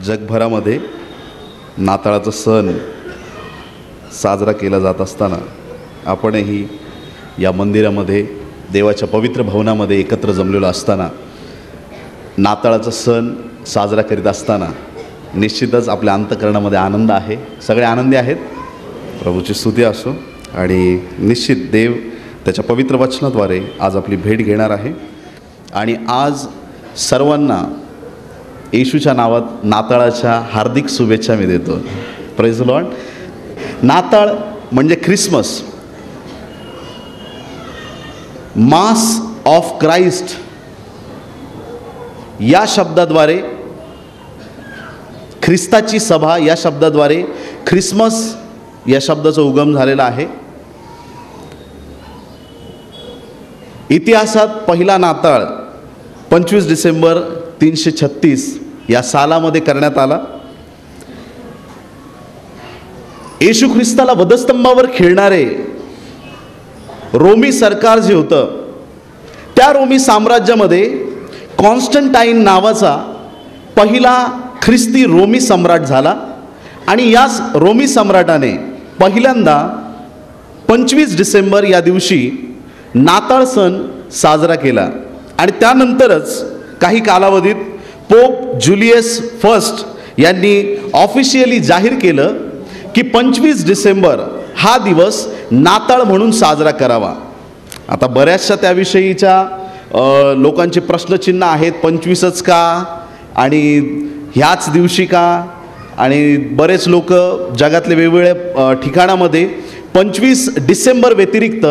जगभरामध्ये नाताळाचा सण साजरा केला जात असताना आपणही या मंदिरामध्ये देवाच्या पवित्र भवनामध्ये एकत्र जमलेलो असताना नाताळाचा सण साजरा करीत असताना निश्चितच आपल्या अंतःकरणामध्ये आनंद आहे. सगळे आनंदी आहेत. प्रभूची स्तुती असो. आणि निश्चित देव त्याच्या पवित्र वचनाद्वारे आज आपली भेट घेणार आहे. आणि आज सर्वांना येशूच्या नावात नाताळाच्या हार्दिक शुभेच्छा मी देतो. Praise the Lord. नाताळ म्हणजे ख्रिसमस, मास ऑफ क्राइस्ट या शब्दाद्वारे, ख्रिस्ताची सभा या शब्दाद्वारे ख्रिसमस या शब्दाचा उगम झालेला आहे. इतिहासात पहिला नाताळ 25 डिसेंबर 336 या सालामध्ये करण्यात आला. येशू ख्रिस्ताला वधस्तंभावर खेळणारे रोमी सरकार जे होतं, त्या रोमी साम्राज्यामध्ये कॉन्स्टंटाईन नावाचा पहिला ख्रिस्ती रोमी सम्राट झाला. आणि याच रोमी सम्राटाने पहिल्यांदा 25 डिसेंबर या दिवशी नाताळ सण साजरा केला. आणि त्यानंतरच काही कालावधीत पोप जुलियस फर्स्ट यांनी ऑफिशियली जाहीर केलं की 25 डिसेंबर हा दिवस नाताळ म्हणून साजरा करावा. आता बऱ्याचशा त्याविषयीच्या लोकांचे प्रश्नचिन्ह आहेत. 25च का आणि ह्याच दिवशी का? आणि बरेच लोक जगातले वेगवेगळ्या ठिकाणामध्ये 25 डिसेंबर व्यतिरिक्त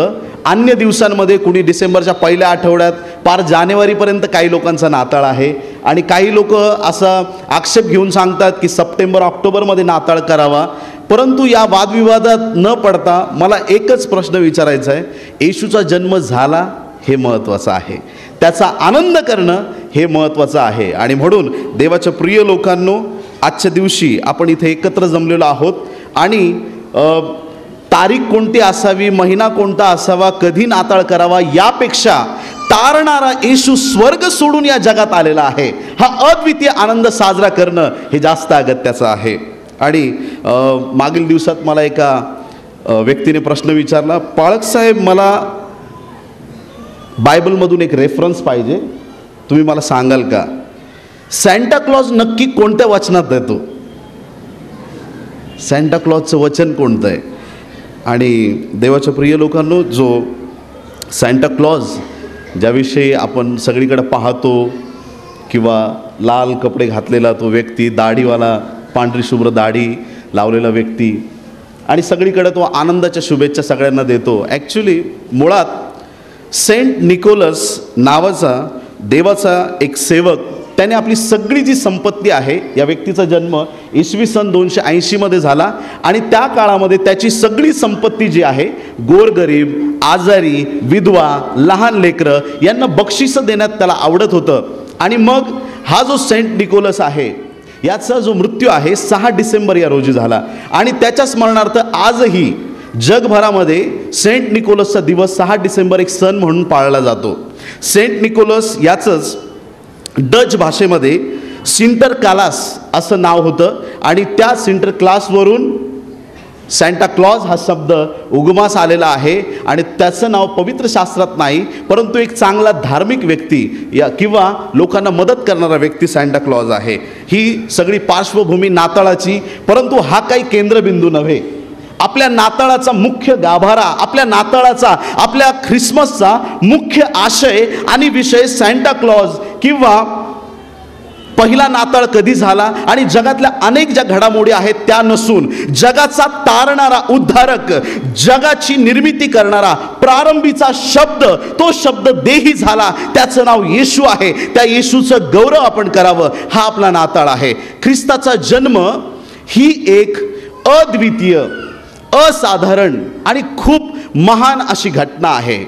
अन्य दिवसांमध्ये, कुणी डिसेंबरच्या पहिल्या आठवड्यात पार जानेवारीपर्यंत काही लोकांचा नाताळ आहे. आणि काही लोक असा आक्षेप घेऊन सांगतात की सप्टेंबर ऑक्टोबरमध्ये नाताळ करावा. परंतु या वादविवादात न पडता मला एकच प्रश्न विचारायचा आहे. येशूचा जन्म झाला हे महत्त्वाचं आहे. त्याचा आनंद करणं हे महत्त्वाचं आहे. आणि म्हणून देवाच्या प्रिय लोकांनो, आजच्या दिवशी आपण इथे एकत्र जमलेलो आहोत. आणि तारीख कोणती असावी, महिना कोणता असावा, कधी नाताळ करावा यापेक्षा तारणारा येशू स्वर्ग सोडून या जगात आलेला आहे, हा अद्वितीय आनंद साजरा करणं हे जास्त अगत्याचं आहे. आणि मागील दिवसात मला एका व्यक्तीने प्रश्न विचारला, पाळक साहेब मला बायबलमधून एक रेफरन्स पाहिजे, तुम्ही मला सांगाल का सॅन्टा क्लॉज नक्की कोणत्या वचनात येतो? सॅन्टा क्लॉजचं वचन कोणतं आहे? आणि देवाच्या प्रिय लोकांनो, जो सॅन्टा क्लॉज ज्याविषयी आपण सगळीकडे पाहतो, किंवा लाल कपडे घातलेला तो व्यक्ती, दाढीवाला, पांढरी शुभ्र दाढी लावलेला व्यक्ती, आणि सगळीकडे तो आनंदाच्या शुभेच्छा सगळ्यांना देतो. ॲक्च्युली मुळात सेंट निकोलस नावाचा देवाचा एक सेवक, त्याने आपली सगळी जी संपत्ती आहे, या व्यक्तीचा जन्म इसवी सन 280 झाला. आणि त्या काळामध्ये त्याची सगळी संपत्ती जी आहे, गोरगरीब, आजारी, विधवा, लहान लेकरं यांना बक्षिसं देण्यात त्याला आवडत होतं. आणि मग हा जो सेंट निकोलस आहे, याचा जो मृत्यू आहे 6 डिसेंबर या रोजी झाला. आणि त्याच्या स्मरणार्थ आजही जगभरामध्ये सेंट निकोलसचा दिवस 6 डिसेंबर एक सण म्हणून पाळला जातो. सेंट निकोलस याचंच डच भाषेमध्ये सिंटरक्लास असं नाव होतं. आणि त्या सिंटरक्लासवरून सॅन्टा क्लॉज हा शब्द उगमास आलेला आहे. आणि त्याचं नाव पवित्र शास्त्रात नाही, परंतु एक चांगला धार्मिक व्यक्ती या किंवा लोकांना मदत करणारा व्यक्ती सॅन्टा क्लॉज आहे. ही सगळी पार्श्वभूमी नाताळाची. परंतु हा काही केंद्रबिंदू नव्हे. आपल्या नाताळाचा मुख्य गाभारा, आपल्या नाताळाचा, आपल्या ख्रिसमसचा मुख्य आशय आणि विषय सॅन्टा क्लॉज किंवा पहिला नाताळ कधी झाला आणि जगातल्या अनेक ज्या घडामोडी आहेत त्या नसून, जगाचा तारणारा उद्धारक, जगाची निर्मिती करणारा प्रारंभीचा शब्द, तो शब्द देही झाला, त्याचं नाव येशू आहे. त्या येशूचं गौरव आपण करावं, हा आपला नाताळ आहे. ख्रिस्ताचा जन्म ही एक अद्वितीय, असाधारण आणि खूप महान अशी घटना आहे.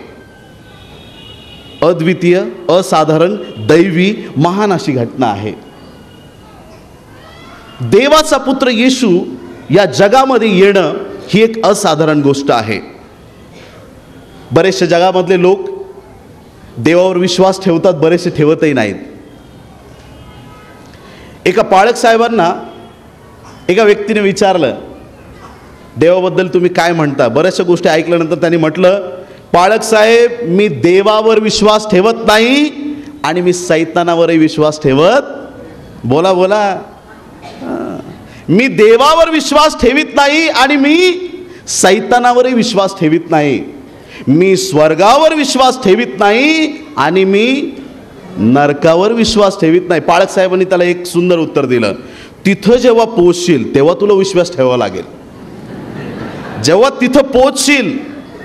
अद्वितीय, असाधारण, दैवी, महान अशी घटना आहे. देवाचा पुत्र येशू या जगामध्ये येणं ही एक असाधारण गोष्ट आहे. बरेचसे जगामधले लोक देवावर विश्वास ठेवतात, बरेचसे ठेवतही नाहीत. एका पाळक साहेबांना एका व्यक्तीने विचारलं, देवाबद्दल तुम्ही काय म्हणता? बऱ्याचशा गोष्टी ऐकल्यानंतर त्यांनी म्हटलं, पाळक साहेब, मी देवावर विश्वास ठेवत नाही आणि मी सैतानावरही विश्वास ठेवत, बोला बोला, मी देवावर विश्वास ठेवित नाही आणि मी सैतानावरही विश्वास ठेवित नाही. मी स्वर्गावर विश्वास ठेवित नाही आणि मी नरकावर विश्वास ठेवित नाही. पाळक साहेबांनी त्याला एक सुंदर उत्तर दिलं, तिथं जेव्हा पोहोचशील तेव्हा तुला विश्वास ठेवावा लागेल. जेव्हा तिथं पोहोचशील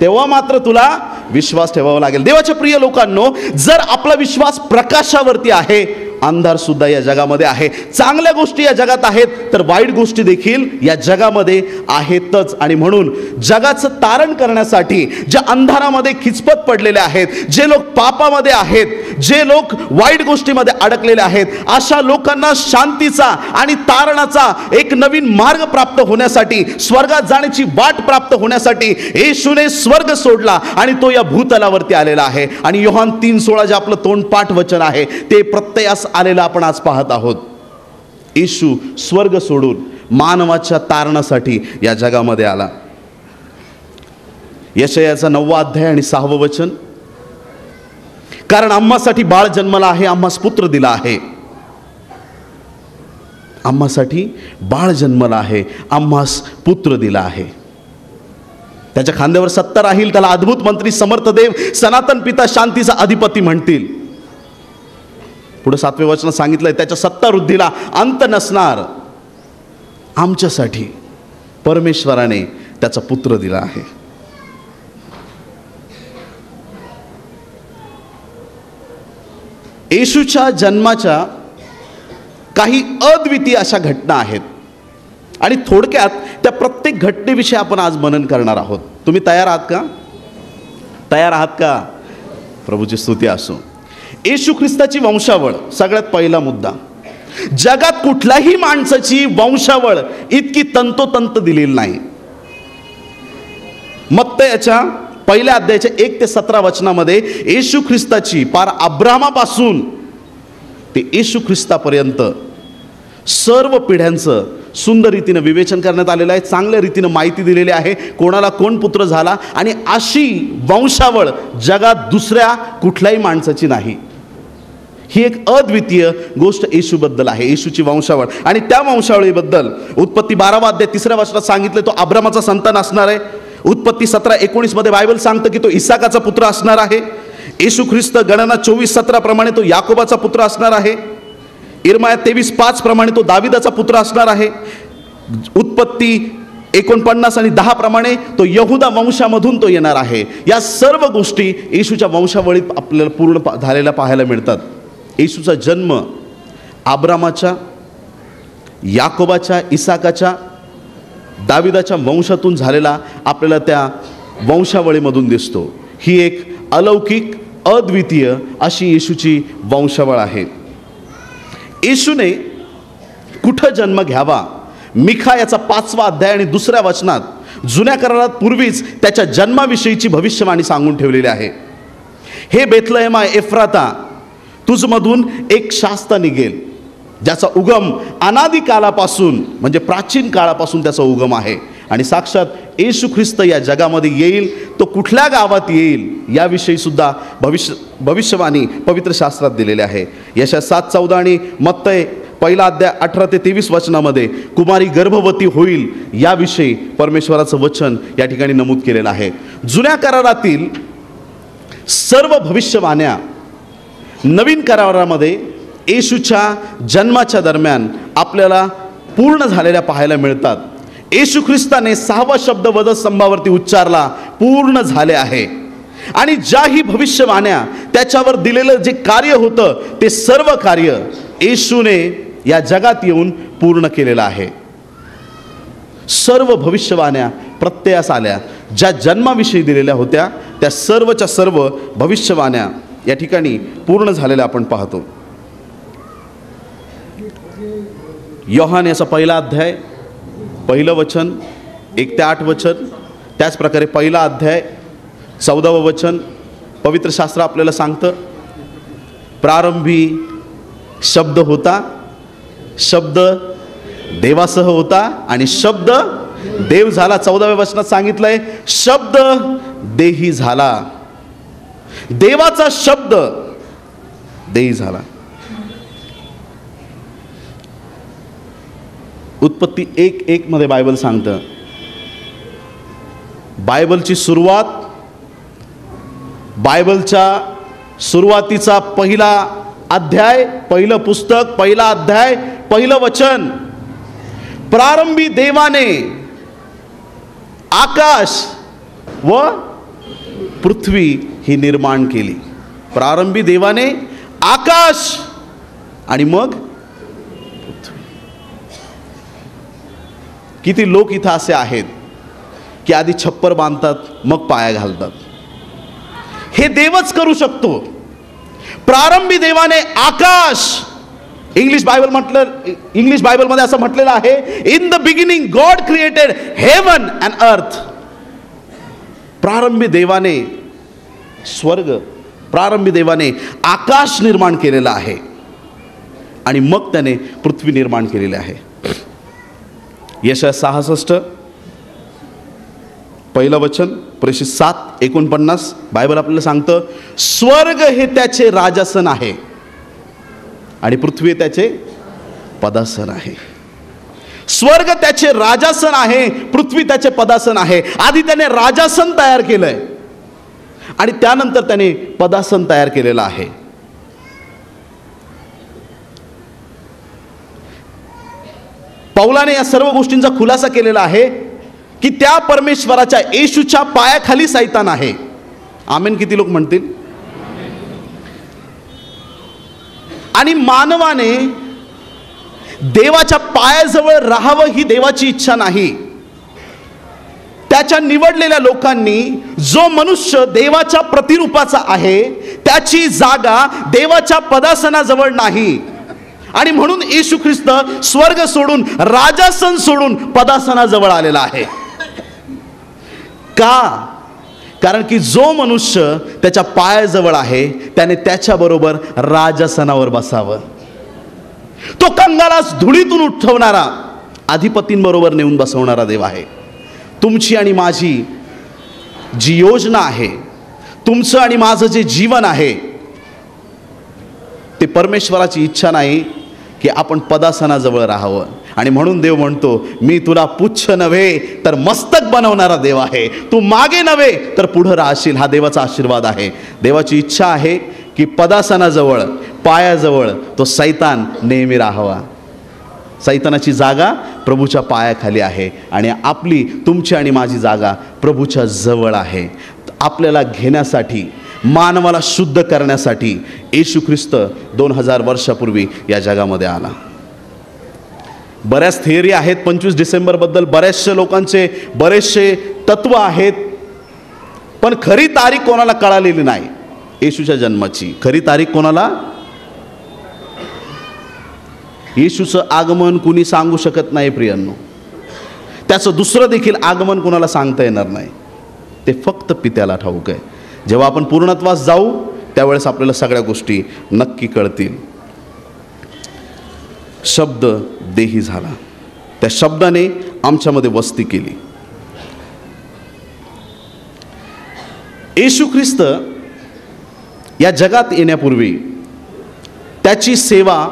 तेव्हा मात्र तुला विश्वास ठेवावा लागेल. देवाच्या प्रिय लोकांनो, जर आपला विश्वास प्रकाशावरती आहे, अंधार सुद्धा या जगामध्ये आहे. चांगल्या गोष्टी या जगात आहेत तर वाईट गोष्टी देखील या जगामध्ये आहेतच. आणि म्हणून जगाचं तारण करण्यासाठी जे अंधारामध्ये खिचपत पडलेले आहेत, जे लोक पापामध्ये आहेत, जे लोक वाईट गोष्टीमध्ये अडकलेले आहेत, अशा लोकांना शांतीचा आणि तारणाचा एक नवीन मार्ग प्राप्त होण्यासाठी, स्वर्गात जाण्याची वाट प्राप्त होण्यासाठी येशूने स्वर्ग सोडला आणि तो या भूतलावरती आलेला आहे. आणि योहान 3:16 जे आपलं तोंडपाठ वचन आहे ते प्रत्ययास आलेला आपण आज पाहत आहोत. येशू स्वर्ग सोडून मानवाच्या तारणासाठी या जगामध्ये आला. यशायाचा 9वा अध्याय आणि 6वं वचन, कारण आम्हासाठी बाळ जन्मला आहे, आम्हास पुत्र दिला आहे. आम्हासाठी बाळ जन्मला आहे, आम्हास पुत्र दिला आहे. त्याच्या खांद्यावर सत्ता राहील, त्याला अद्भुत मंत्री, समर्थ देव, सनातन पिता, शांतीचा अधिपती म्हणतील. पुढे 7वें वचन सांगितलंय, त्याच्या सत्ता वृद्धीला अंत नसणार. आमच्यासाठी परमेश्वराने त्याचा पुत्र दिला आहे. येशूच्या जन्माच्या काही अद्वितीय अशा घटना आहेत आणि थोडक्यात त्या प्रत्येक घटनेविषयी आपण आज मनन करणार आहोत. तुम्ही तयार आहात का? तयार आहात का? प्रभूची स्तुती असो. येशू ख्रिस्ताची वंशावळ, सगळ्यात पहिला मुद्दा. जगात कुठल्याही माणसाची वंशावळ इतकी तंतोतंत दिलेली नाही. मत्तयाच्या पहिल्या अध्यायाच्या 1 ते 17 वचनामध्ये येशू ख्रिस्ताची पार अब्रामापासून ते येशू ख्रिस्तापर्यंत सर्व पिढ्यांचं सुंदर रीतीनं विवेचन करण्यात आलेलं आहे. चांगल्या रीतीनं माहिती दिलेली आहे, कोणाला कोण पुत्र झाला. आणि अशी वंशावळ जगात दुसऱ्या कुठल्याही माणसाची नाही. ही एक अद्वितीय गोष्ट येशूबद्दल आहे, येशूची वंशावळ. आणि त्या वंशावळीबद्दल उत्पत्ती 12वा अध्याय 3ऱ्या वचनात सांगितलं, तो अब्रामाचा संतान असणार आहे. उत्पत्ती 17:19 मध्ये बायबल सांगतं की तो इसाकाचा पुत्र असणार आहे. येशू ख्रिस्त गणना 24:17 प्रमाणे तो याकोबाचा पुत्र असणार आहे. इर्माया 23:5 प्रमाणे तो दाविदाचा पुत्र असणार आहे. उत्पत्ती 49 आणि 10 प्रमाणे तो यहुदा वंशामधून तो येणार आहे. या सर्व गोष्टी येशूच्या वंशावळीत आपल्याला पूर्ण झालेल्या पाहायला मिळतात. येशूचा जन्म अब्रामाच्या, याकोबाच्या, इसाकाच्या, दाविदाच्या वंशातून झालेला आपल्याला त्या वंशावळीमधून दिसतो. ही एक अलौकिक अद्वितीय अशी येशूची वंशावळ आहे. येशूने कुठं जन्म घ्यावा, मिखा याचा 5वा अध्याय आणि 2ऱ्या वचनात जुन्या करारात पूर्वीच त्याच्या जन्माविषयीची भविष्यवाणी सांगून ठेवलेली आहे. हे बेथलेहमा एफ्राता, तुझमधून एक शास्ता निघेल, ज्याचा उगम अनादी कालापासून म्हणजे प्राचीन काळापासून त्याचा उगम आहे. आणि साक्षात येशू ख्रिस्त या जगामध्ये येईल. तो कुठल्या गावात येईल याविषयी सुद्धा भविष्यवाणी पवित्र शास्त्रात दिलेले आहे. यशा 7:14 आणि मत्तय 1 अध्याय 18 ते 23 वचनामध्ये कुमारी गर्भवती होईल याविषयी परमेश्वराचं वचन या ठिकाणी नमूद केलेलं आहे. जुन्या करारातील सर्व भविष्यवाण्या नवीन करारामध्ये येशूच्या जन्माच्या दरम्यान आपल्याला पूर्ण झालेल्या पाहायला मिळतात. येशू ख्रिस्ताने 6वा शब्द वधस्तंभावरती उच्चारला, पूर्ण झाले आहे. आणि ज्याही भविष्यवाण्या त्याच्यावर दिलेलं जे कार्य होतं ते सर्व कार्य येशूने या जगात येऊन पूर्ण केलेलं आहे. सर्व भविष्यवाण्या प्रत्ययास आल्या. ज्या जन्माविषयी दिलेल्या होत्या त्या सर्वच्या सर्व भविष्यवाण्या या ठिकाणी पूर्ण झालेल्या आपण पाहतो. योहान याचा 1 अध्याय 1 वचन 1 ते 8 वचन, त्याचप्रकारे 1 अध्याय 14वं वचन पवित्र शास्त्र आपल्याला सांगतं, प्रारंभी शब्द होता शब्द देवासह होता आणि शब्द देव झाला. 14व्या वचनात सांगितलंय शब्द देही झाला. देवाचा शब्द देही झाला. उत्पत्ती 1:1 मध्ये बायबल सांगतं, बायबलची सुरुवात, बायबलच्या सुरुवातीचा पहिला अध्याय, पहिलं पुस्तक, पहिला अध्याय, पहिलं वचन, प्रारंभी देवाने आकाश व पृथ्वी ही निर्माण केली. प्रारंभी देवाने आकाश आणि मग पृथ्वी. किती लोक इथं असे आहेत की आधी छप्पर बांधतात मग पाया घालतात. हे देवच करू शकतो. प्रारंभी देवाने आकाश, इंग्लिश बायबलमध्ये असं म्हटलेलं आहे, in the beginning God created heaven and earth. प्रारंभी देवाने स्वर्ग, प्रारंभी देवाने आकाश निर्माण केलेलं आहे आणि मग त्याने पृथ्वी निर्माण केलेली आहे. यशाया 66 पहिलं वचन, प्रेषित 7:49 बायबल आपल्याला सांगतं, स्वर्ग हे त्याचे राजासन आहे आणि पृथ्वी त्याचे पदासन आहे. स्वर्ग त्याचे राजासन आहे, पृथ्वी त्याचे पदासन आहे. आधी त्याने राजासन तयार केलंय आणि त्यानंतर त्याने पदासन तयार केलेलं आहे. पौलाने या सर्व गोष्टींचा खुलासा केलेला आहे की त्या परमेश्वराच्या येशूच्या पायाखाली सैतान आहे. आमेन. किती लोक म्हणतील? आणि मानवाने देवाच्या पायाजवळ राहावं ही देवाची इच्छा नाही. त्याच्या निवडलेल्या लोकांनी जो मनुष्य देवाच्या प्रतिरूपाचा आहे त्याची जागा देवाच्या पदासनाजवळ नाही. आणि म्हणून येशू ख्रिस्त स्वर्ग सोडून, राजासन सोडून पदासनाजवळ आलेला आहे. का? कारण की जो मनुष्य त्याच्या पायाजवळ आहे त्याने त्याच्याबरोबर राजासनावर बसावं. तो कंगालास धुळीतून उठवणारा, अधिपतींबरोबर नेऊन बसवणारा देव आहे. तुमची आणि माझी जी योजना आहे, तुमचं आणि माझं जे जीवन आहे, ते परमेश्वराची इच्छा नाही की आपण पदासनाजवळ राहावं. आणि म्हणून देव म्हणतो, मी तुला पुच्छ नव्हे तर मस्तक बनवणारा देव आहे. तू मागे नव्हे तर पुढं राहशील. हा देवाचा आशीर्वाद आहे. देवाची इच्छा आहे की पदासनाजवळ, पायाजवळ तो सैतान नेहमी राहावा. सैतानाची जागा प्रभूच्या पायाखाली आहे आणि आपली, तुमची आणि माझी जागा प्रभूच्या जवळ आहे. आपल्याला घेण्यासाठी, मानवाला शुद्ध करण्यासाठी येशू ख्रिस्त 2000 वर्षापूर्वी या जगामध्ये आला. बऱ्याच थिअरी आहेत 25 डिसेंबरबद्दल, बऱ्याचशा लोकांचे बरेचसे तत्व आहेत, पण खरी तारीख कोणाला कळालेली नाही. येशूच्या जन्माची खरी तारीख कोणाला? येशूचं आगमन कुणी सांगू शकत नाही प्रियांनो. त्याचं दुसरं देखील आगमन कोणाला सांगता येणार नाही. ते फक्त पित्याला ठाऊक आहे. जेव्हा आपण पूर्णत्वास जाऊ त्यावेळेस आपल्याला सगळ्या गोष्टी नक्की कळतील. शब्द देही झाला. त्या शब्दाने आमच्यामध्ये वस्ती केली. येशू ख्रिस्त या जगात येण्यापूर्वी, त्याची सेवा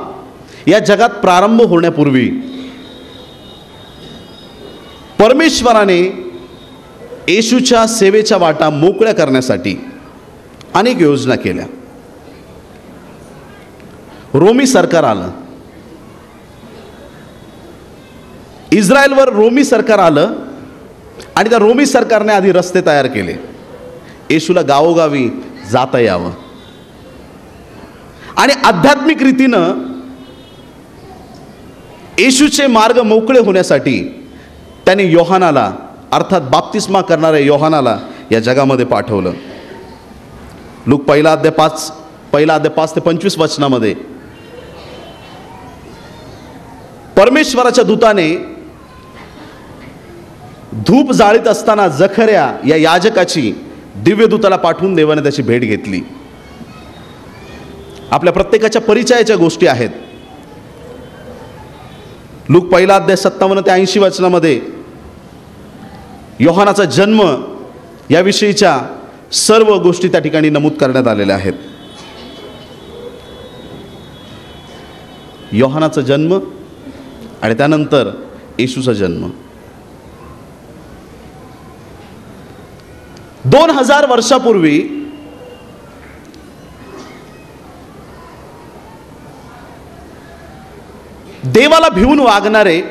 या जगात प्रारंभ होण्यापूर्वी परमेश्वराने येशूच्या सेवेच्या वाटा मोकळ्या करण्यासाठी अनेक योजना केल्या. रोमी सरकार आलं, इस्रायलवर रोमी सरकार आलं आणि त्या रोमी सरकारने आधी रस्ते तयार केले, येशूला गावोगावी जाता यावं. आणि आध्यात्मिक रीतीनं येशूचे मार्ग मोकळे होण्यासाठी त्याने योहानाला, अर्थात बाप्तिस्मा करणाऱ्या योहानाला या जगामध्ये पाठवलं. लूक पहिला अध्याय 5 ते 25 वचनामध्ये परमेश्वराच्या दूताने धूप जाळीत असताना जखर्या या याजकाची दिव्यदूताला पाठवून देवाने त्याची भेट घेतली. आपल्या प्रत्येकाच्या परिचयाच्या गोष्टी आहेत. लूक 1:57 ते 80 वचनामध्ये योहानाचा जन्म याविषयीच्या सर्व गोष्टी त्या ठिकाणी नमूद करण्यात आलेल्या आहेत. योहानाचा जन्म आणि त्यानंतर येशूचा जन्म. 2000 वर्षापूर्वी देवाला भिवून वागणारे,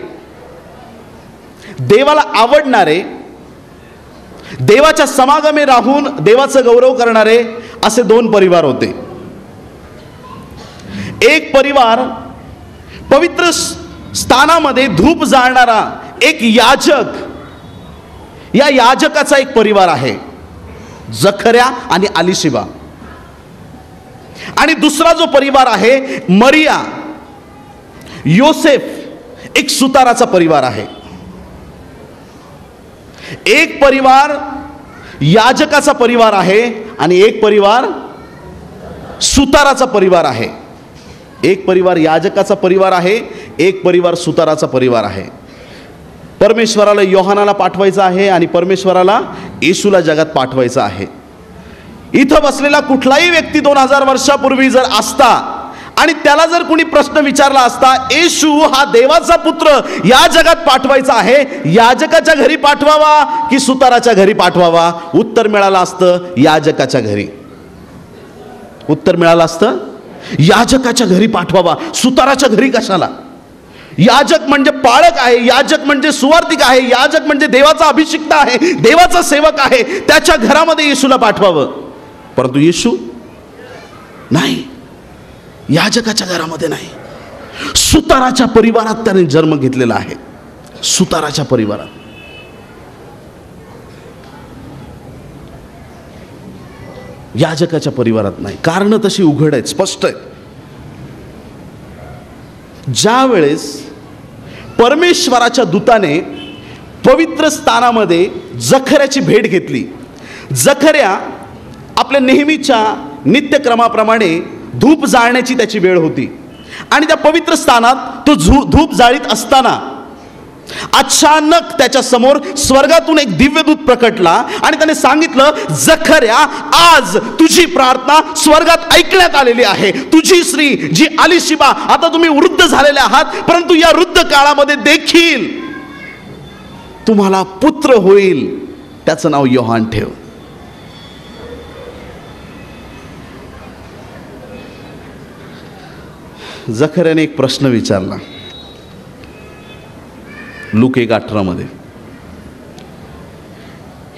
देवाला आवडणारे, देवाच्या समागमे राहून देवाचं गौरव करणारे असे 2 परिवार होते. एक परिवार पवित्र स्थानामध्ये धूप जाळणारा एक याजक, या याजकाचा एक परिवार आहे, जखर्या आणि अलिशिबा. आणि दुसरा जो परिवार आहे मरिया, योसेफ, एक सुताराचा परिवार आहे. एक परिवार याजकाचा परिवार आहे आणि एक परिवार सुताराचा परिवार आहे. एक परिवार याजकाचा परिवार आहे, एक परिवार सुताराचा परिवार आहे. परमेश्वराला योहानाला पाठवायचं आहे आणि परमेश्वराला येशूला जगात पाठवायचं आहे. इथं बसलेला कुठलाही व्यक्ती 2000 वर्षापूर्वी जर असता आणि त्याला जर कोणी प्रश्न विचारला असता, येशू हा देवाचा पुत्र या जगात पाठवायचा आहे, याजकाच्या घरी पाठवावा की सुताराच्या घरी पाठवावा, उत्तर मिळालं असतं याजकाच्या घरी. उत्तर मिळालं असतं याजकाच्या घरी पाठवावा, सुताराच्या घरी कशाला. याजक म्हणजे पाळक आहे, याजक म्हणजे सुवार्तिक आहे, याजक म्हणजे देवाचा अभिषिक्त आहे, देवाचा सेवक आहे, त्याच्या घरामध्ये येशूला पाठवावं. परंतु येशू नाही, याजकाच्या घरामध्ये नाही, सुताराच्या परिवारात त्याने जन्म घेतलेला आहे. सुताराच्या परिवारात. याजकाच्या परिवारात नाही. कारण तशी उघड आहेत, स्पष्ट आहेत. ज्या वेळेस परमेश्वराच्या दूताने पवित्र स्थानामध्ये जखर्याची भेट घेतली, जखर्या आपल्या नेहमीच्या नित्यक्रमाप्रमाणे धूप जाळण्याची त्याची वेळ होती आणि त्या पवित्र स्थानात तो धूप जाळीत असताना अचानक त्याच्या समोर स्वर्गातून एक दिव्यदूत प्रकटला आणि त्याने सांगितलं, जखर्या, आज तुझी प्रार्थना स्वर्गात ऐकण्यात आलेली आहे. तुझी स्त्री जी अलिशिबा, आता तुम्ही वृद्ध झालेले आहात, परंतु या वृद्ध काळामध्ये देखील तुम्हाला पुत्र होईल, त्याचं नाव योहान ठेव. जखर्याने एक प्रश्न विचारला लूक 1:18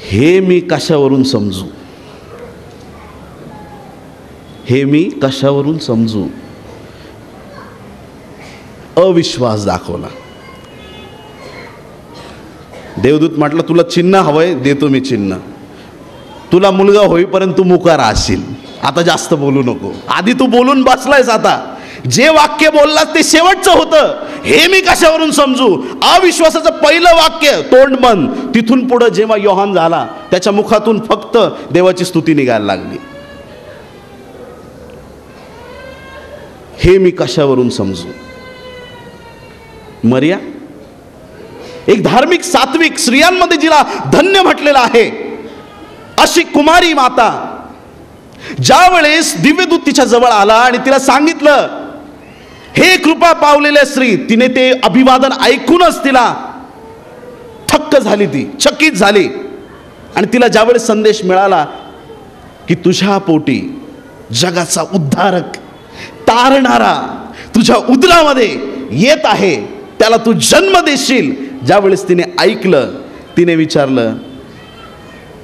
हे मी कशावरून समजू, हे मी कशावरून समजू. अविश्वास दाखवला. देवदूत म्हटलं, तुला चिन्ह हवंय, देतो मी चिन्ह. तुला मुलगा होईपर्यंत तू मुका राहशील, आता जास्त बोलू नको. आधी तू बोलून बसलायस, आता जे वाक्य बोललास ते शेवटचं होतं. हे मी कशावरून समजू, अविश्वासाचं पहिलं वाक्य, तोंड बंद. तिथून पुढे जेव्हा योहान झाला त्याच्या मुखातून फक्त देवाची स्तुती निघायला लागली. हे मी कशावरून समजू. मरिया एक धार्मिक सात्विक स्त्रियांमध्ये जिला धन्य म्हटलेला आहे अशी कुमारी माता, ज्या वेळेस दिव्यदूत तिच्या जवळ आला आणि तिला सांगितलं, हे कृपा पावलेल्या स्त्री, तिने ते अभिवादन ऐकूनच तिला थक्क झाली, ती चकित झाली. आणि तिला ज्यावेळेस संदेश मिळाला की तुझ्या पोटी जगाचा उद्धारक, तारणारा तुझ्या उदरामध्ये येत आहे, त्याला तू जन्म देशील, ज्यावेळेस तिने ऐकलं, तिने विचारलं,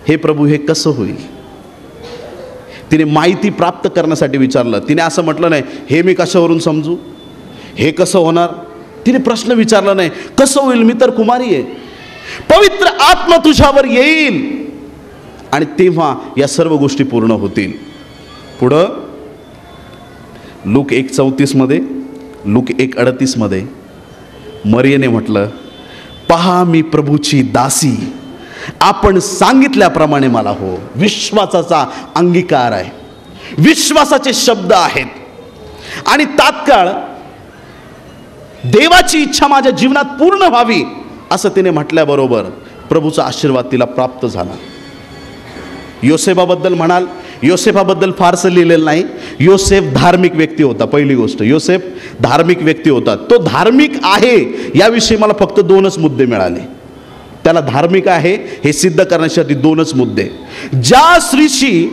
हे प्रभू, हे कसं होईल. तिने माहिती प्राप्त करण्यासाठी विचारलं. तिने असं म्हटलं नाही, हे मी कशावरून समजू, हे कसं होणार. तिने प्रश्न विचारला नाही, कसं होईल, मी तर कुमारी आहे, पवित्र आत्मा तुझ्यावर येईल आणि तेव्हा या सर्व गोष्टी पूर्ण होतील. पुढं लूक 1:34 लूक 1:38 मरियेने म्हटलं, पहा मी प्रभूची दासी, आपण सांगितल्याप्रमाणे मला हो. विश्वासाचा अंगीकार आहे, विश्वासाचे शब्द आहेत. आणि तात्काळ देवाची इच्छा माझ्या जीवनात पूर्ण व्हावी असं तिने म्हटल्याबरोबर प्रभूचा आशीर्वाद तिला प्राप्त झाला. योसेफाबद्दल म्हणाल, योसेफाबद्दल फारसं लिहिलेलं नाही. योसेफ धार्मिक व्यक्ती होता. पहिली गोष्ट, योसेफ धार्मिक व्यक्ती होता. तो धार्मिक आहे याविषयी मला फक्त 2च मुद्दे मिळाले. त्याला धार्मिक आहे हे सिद्ध करण्यासाठी 2च मुद्दे. ज्या स्त्रीशी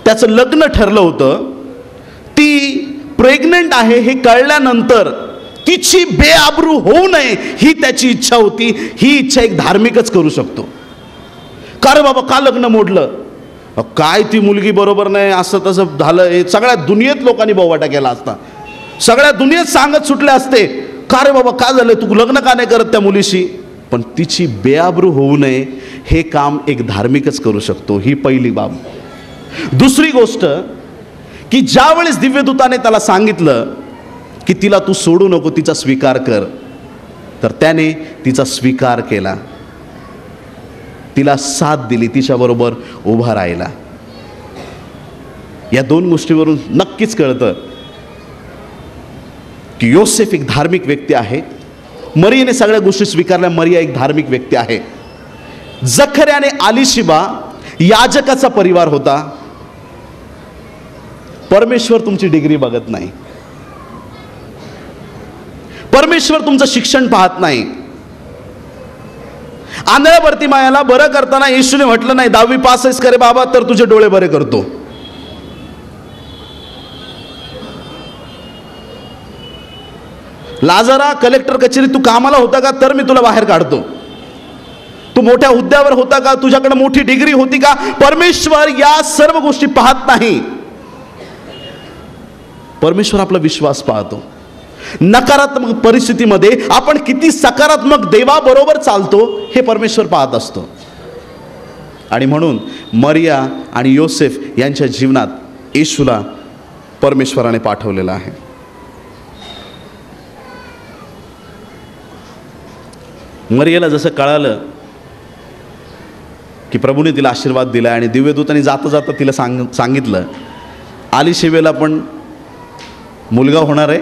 त्याचं लग्न ठरलं होतं ती प्रेग्नंट आहे हे कळल्यानंतर तिची बेआबरू होऊ नये ही त्याची इच्छा होती. ही इच्छा एक धार्मिकच करू शकतो. का रे बाबा, का लग्न मोडलं, काय ती मुलगी बरोबर नाही, असं तसं झालं, हे सगळ्या दुनियेत लोकांनी बोवाटा केला असता, सगळ्या दुनियेत सांगत सुटले असते, का रे बाबा का झालं, तू लग्न का नाही करत त्या मुलीशी. पण तिची बेआबरू होऊ नये हे काम एक धार्मिकच करू शकतो. ही पहिली बाब. दुसरी गोष्ट की ज्यावेळेस दिव्यदूताने त्याला सांगितलं की तिला तू सोडू नको, तिचा स्वीकार कर, तर त्याने तिचा स्वीकार केला, तिला साथ दिली, तिच्याबरोबर उभा राहिला. या 2 गोष्टीवरून नक्कीच कळतं की योसेफ एक धार्मिक व्यक्ती आहे. मरियेने सगळ्या गोष्टी स्वीकारल्या. मरिया एक धार्मिक व्यक्ती आहे. जखर्याने आलिशिबा याजकाचा परिवार होता. परमेश्वर तुमची डिग्री बघत नाही, परमेश्वर तुमचं शिक्षण पाहत नाही. आंधळ्या बर्तिमायाला बरं करताना येशूने म्हटलं नाही 10वी पास आहेस करे बाबा तर तुझे डोळे बरे करतो. लाजरा कलेक्टर कचेरीत तू कामाला होता का तर मी तुला बाहेर काढतो. तू मोठ्या हुद्द्यावर होता का, तुझ्याकडे मोठी डिग्री होती का, परमेश्वर या सर्व गोष्टी पाहत नाही. परमेश्वर आपला विश्वास पाहतो. नकारात्मक परिस्थितीमध्ये आपण किती सकारात्मक देवाबरोबर चालतो हे परमेश्वर पाहत असतो. आणि म्हणून मरिया आणि योसेफ यांच्या जीवनात येशूला परमेश्वराने पाठवलेला आहे. मरियाला जसं कळालं की प्रभूने तिला आशीर्वाद दिला आणि दिव्यदूताने जाता जाता तिला सांगितलं आलिशिबेला पण मुलगा होणार आहे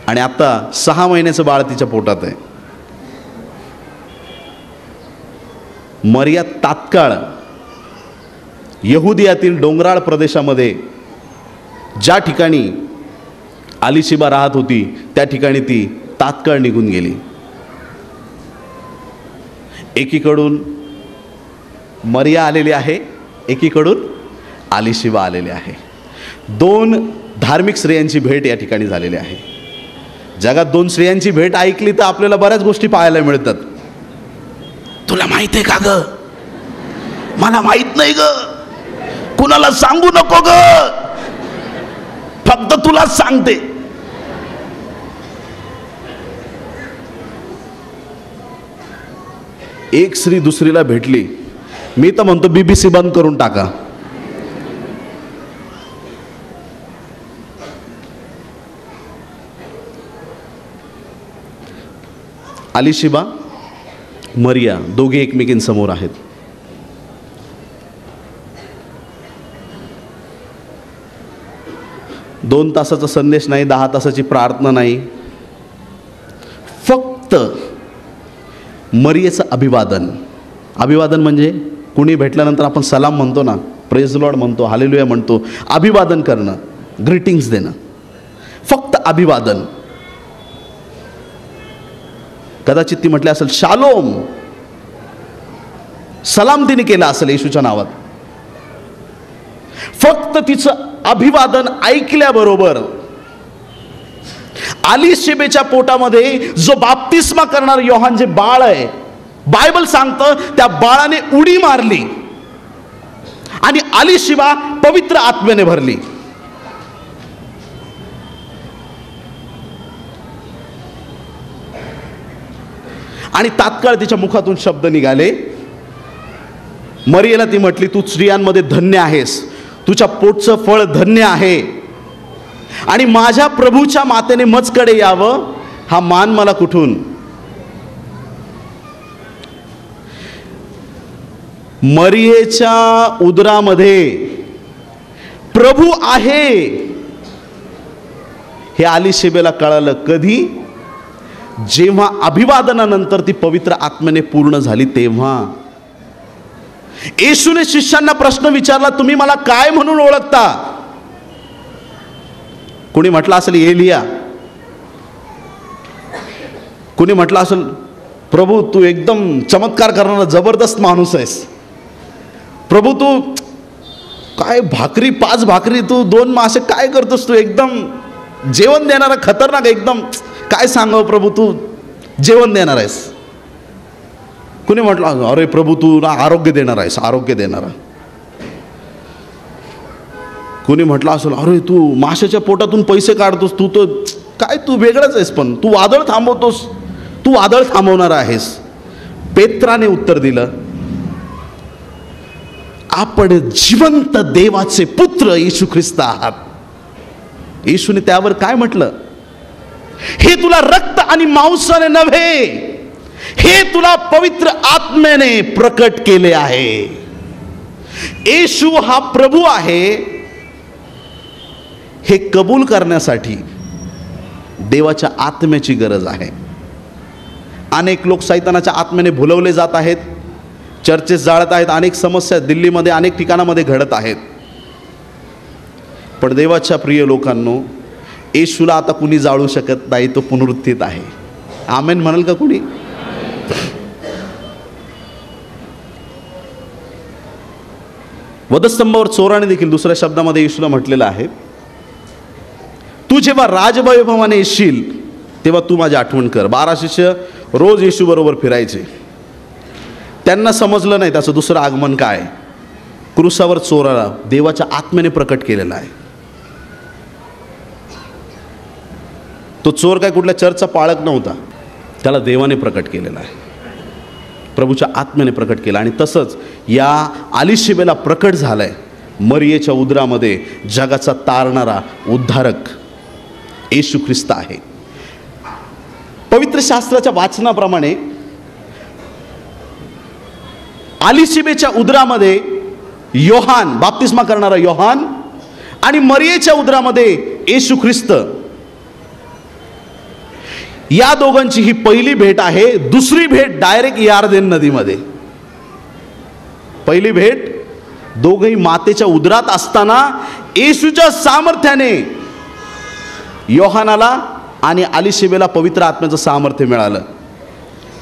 आणि आता 6 महिन्याचं बाळ तिच्या पोटात आहे. मरिया तात्काळ यहुदियातील डोंगराळ प्रदेशामध्ये ज्या ठिकाणी आलिशिबा राहत होती त्या ठिकाणी ती तात्काळ निघून गेली. एकीकडून मरिया आलेली आहे, एकीकडून आलिशिबा आलेली आहे. 2 धार्मिक स्त्रियांची भेट या ठिकाणी झालेली आहे. जगात 2 स्त्रियांची भेट ऐकली तर आपल्याला बऱ्याच गोष्टी पाहायला मिळतात. तुला माहिती आहे का ग, मला माहित नाही ग, कुणाला सांगू नको ग, फक्त तुलाच सांगते. एक स्त्री दुसरीला भेटली, मी तर म्हणतो BBC बंद करून टाका. आलिशिबा मरिया दोघे एकमेकींसमोर आहेत. दोन तासाचा संदेश नाही, 10 तासाची प्रार्थना नाही, फक्त मरियेचं अभिवादन. अभिवादन म्हणजे कुणी भेटल्यानंतर आपण सलाम म्हणतो ना, प्रेज लॉर्ड म्हणतो, हालेलुया म्हणतो, अभिवादन करणं, ग्रीटिंग्स देणं, फक्त अभिवादन. कदाचित ती म्हटली असेल शालोम, सलाम तिने केला असेल येशूच्या नावात. फक्त तिचं अभिवादन ऐकल्याबरोबर आलिशिबेच्या पोटामध्ये जो बाप्तिस्मा करणार योहान जे बाळ आहे, बायबल सांगतं त्या बाळाने उडी मारली आणि आलिशिबा पवित्र आत्म्याने भरली. आणि तात्काळ तिच्या मुखातून शब्द निघाले. मरियेला ती म्हटली, तू स्त्रियांमध्ये धन्य आहेस, तुझ्या पोटचं फळ धन्य आहे आणि माझ्या प्रभूच्या मातेने मजकडे यावं हा मान मला कुठून. मरियेच्या उदरामध्ये प्रभू आहे हे अलीशेबेला कळालं कधी? जेव्हा अभिवादनानंतर ती पवित्र आत्म्याने पूर्ण झाली तेव्हा. येशूने शिष्यांना प्रश्न विचारला, तुम्ही मला काय म्हणून ओळखता? कोणी म्हटलं असेल एलिया, कोणी म्हटलं असेल प्रभू तू एकदम चमत्कार करणारा जबरदस्त माणूस आहेस, प्रभू तू काय भाकरी 5 भाकरी तू 2 मासे काय करतोस, तू एकदम जेवण देणारा खतरनाक, एकदम काय सांगावं प्रभू तू जेवण देणार आहेस. कुणी म्हटलं अरे प्रभू तू ना आरोग्य देणार आहेस, आरोग्य देणारा. कुणी म्हटलं असेल अरे तू माशाच्या पोटातून पैसे काढतोस, तू तर काय तू वेगळंच आहेस, पण तू वादळ थांबवतोस, तू वादळ थांबवणार आहेस. पेत्राने उत्तर दिलं, आपण जिवंत देवाचे पुत्र येशू ख्रिस्त आहात. येशूने त्यावर काय म्हटलं? हे तुला रक्त आणि मांसाने नव्हे, हे तुला पवित्र आत्म्याने प्रकट केले आहे. येशू हा प्रभू आहे हे कबूल करण्यासाठी देवाच्या आत्म्याची गरज आहे. अनेक लोक सैतानाच्या आत्म्याने भुलवले जात आहेत, चर्चेस जाळत आहेत, अनेक समस्या दिल्लीमध्ये अनेक ठिकाणामध्ये घडत आहेत. पण देवाच्या प्रिय लोकांनो, येशूला आता कुणी जाळू शकत नाही, तो पुनरुत्थित आहे. आमेन म्हणाल का कुणी? वधस्तंभावर चोराने देखील दुसऱ्या शब्दामध्ये येशूला म्हटलेलं आहे, तू जेव्हा राजवैभवाने येशील तेव्हा तू माझी आठवण कर. 12 शिष्य रोज येशू बरोबर फिरायचे. त्यांना समजलं नाही त्याचं दुसरं आगमन काय. क्रूसावर चोराला देवाच्या आत्म्याने प्रकट केलेला आहे. तो चोर काय कुठल्या चर्चचा पाळक नव्हता, त्याला देवाने प्रकट केलेला आहे, प्रभूच्या आत्म्याने प्रकट केला. आणि तसंच या अलीशेबेला प्रकट झालाय मरियेच्या उदरामध्ये जगाचा तारणारा उद्धारक येशू ख्रिस्त आहे. पवित्र शास्त्राच्या वाचनाप्रमाणे अलीशेबेच्या उदरामध्ये योहान, बाप्तिस्मा करणारा योहान, आणि मरियेच्या उदरामध्ये येशू ख्रिस्त, या दोघांची ही पहिली भेट आहे. दुसरी भेट डायरेक्ट यार्देन नदीमध्ये. पहिली भेट दोघंही मातेच्या उदरात असताना येशूच्या सामर्थ्याने योहानाला आणि अलीशेबेला पवित्र आत्म्याचं सामर्थ्य मिळालं.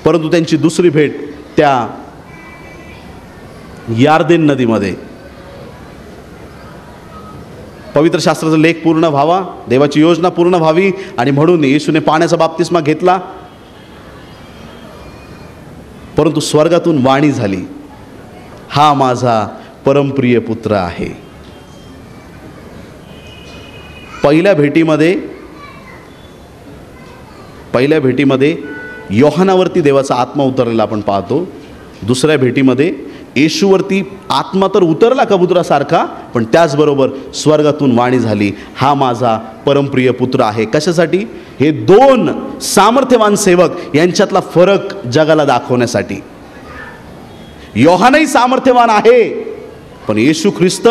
परंतु त्यांची दुसरी भेट त्या यार्देन नदीमध्ये. पवित्र शास्त्राचा लेख पूर्ण व्हावा, देवाची योजना पूर्ण व्हावी, आणि म्हणून येशूने पाण्याचा बाप्तिस्मा घेतला. परंतु स्वर्गातून वाणी झाली, हा माझा परमप्रिय पुत्र आहे. पहिल्या भेटीमध्ये योहानावरती देवाचा आत्मा उतरलेला आपण पाहतो. दुसऱ्या भेटीमध्ये येशूवरती आत्मा तर उतरला कबुतरासारखा, पण त्याचबरोबर स्वर्गातून वाणी झाली, हा माझा परमप्रिय पुत्र आहे. कशासाठी? हे 2 सामर्थ्यवान सेवक यांच्यातला फरक जगाला दाखवण्यासाठी. योहानही सामर्थ्यवान आहे, पण येशू ख्रिस्त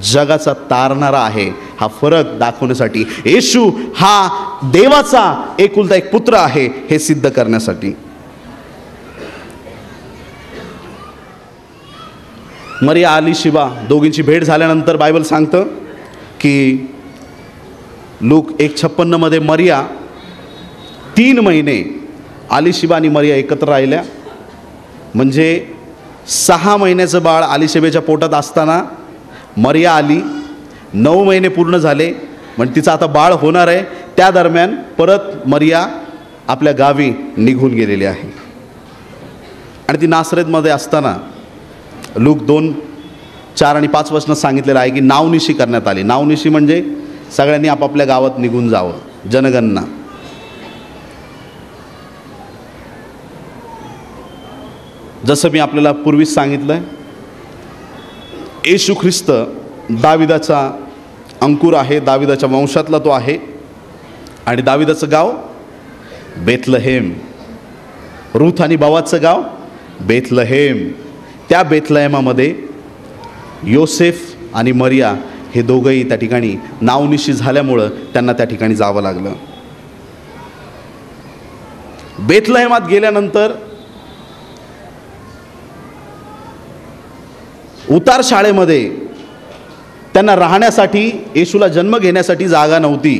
जगाचा तारणारा आहे, हा फरक दाखवण्यासाठी. येशू हा देवाचा एकुलता एक पुत्र आहे हे सिद्ध करण्यासाठी. मरिया अलीशिबा दोघींची भेट झाल्यानंतर बायबल सांगतं की लूक 1:56 मध्ये मरिया 3 महिने अलीशिबा आणि मरिया एकत्र राहिल्या. म्हणजे 6 महिन्याचं बाळ अलीशिबेच्या पोटात असताना मरिया आली. 9 महिने पूर्ण झाले, म्हणजे तिचं आता बाळ होणार आहे. त्या दरम्यान परत मरिया आपल्या गावी निघून गेलेली आहे. आणि ती नासरेतमध्ये असताना लूक 2:4 आणि 5 वचनात सांगितलेलं आहे की नावनिशी करण्यात आली. नावनिशी म्हणजे सगळ्यांनी आपापल्या गावात निघून जावं, जनगणना. जसं मी आपल्याला पूर्वीच सांगितलं, येशू ख्रिस्त दाविदाचा अंकुर आहे, दाविदाच्या वंशातला तो आहे. आणि दाविदाचं गाव बेथलहेम, रूथ आणि बोआजचं गाव बेथलहेम. त्या बेथलहेमामध्ये योसेफ आणि मरिया हे दोघंही त्या ठिकाणी नावनिशी झाल्यामुळं त्यांना त्या ठिकाणी जावं लागलं. बेथलेहेमात गेल्यानंतर उतार शाळेमध्ये त्यांना राहण्यासाठी, येशूला जन्म घेण्यासाठी जागा नव्हती.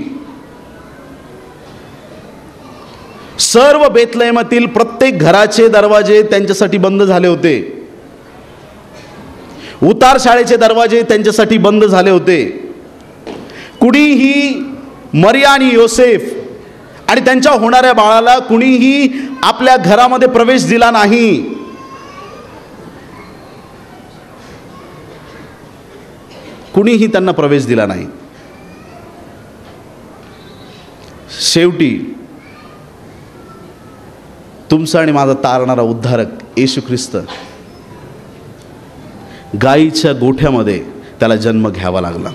सर्व बेथलेहेमातील प्रत्येक घराचे दरवाजे त्यांच्यासाठी बंद झाले होते. उतार शाळेचे दरवाजे त्यांच्यासाठी बंद झाले होते. कुणीही मरिया आणि योसेफ आणि त्यांच्या होणाऱ्या बाळाला कुणीही आपल्या घरामध्ये प्रवेश दिला नाही. कुणीही त्यांना प्रवेश दिला नाही. शेवटी तुमचा आणि माझा तारणारा उद्धारक येशू ख्रिस्त गाईच्या गोठ्यामध्ये त्याला जन्म घ्यावा लागला.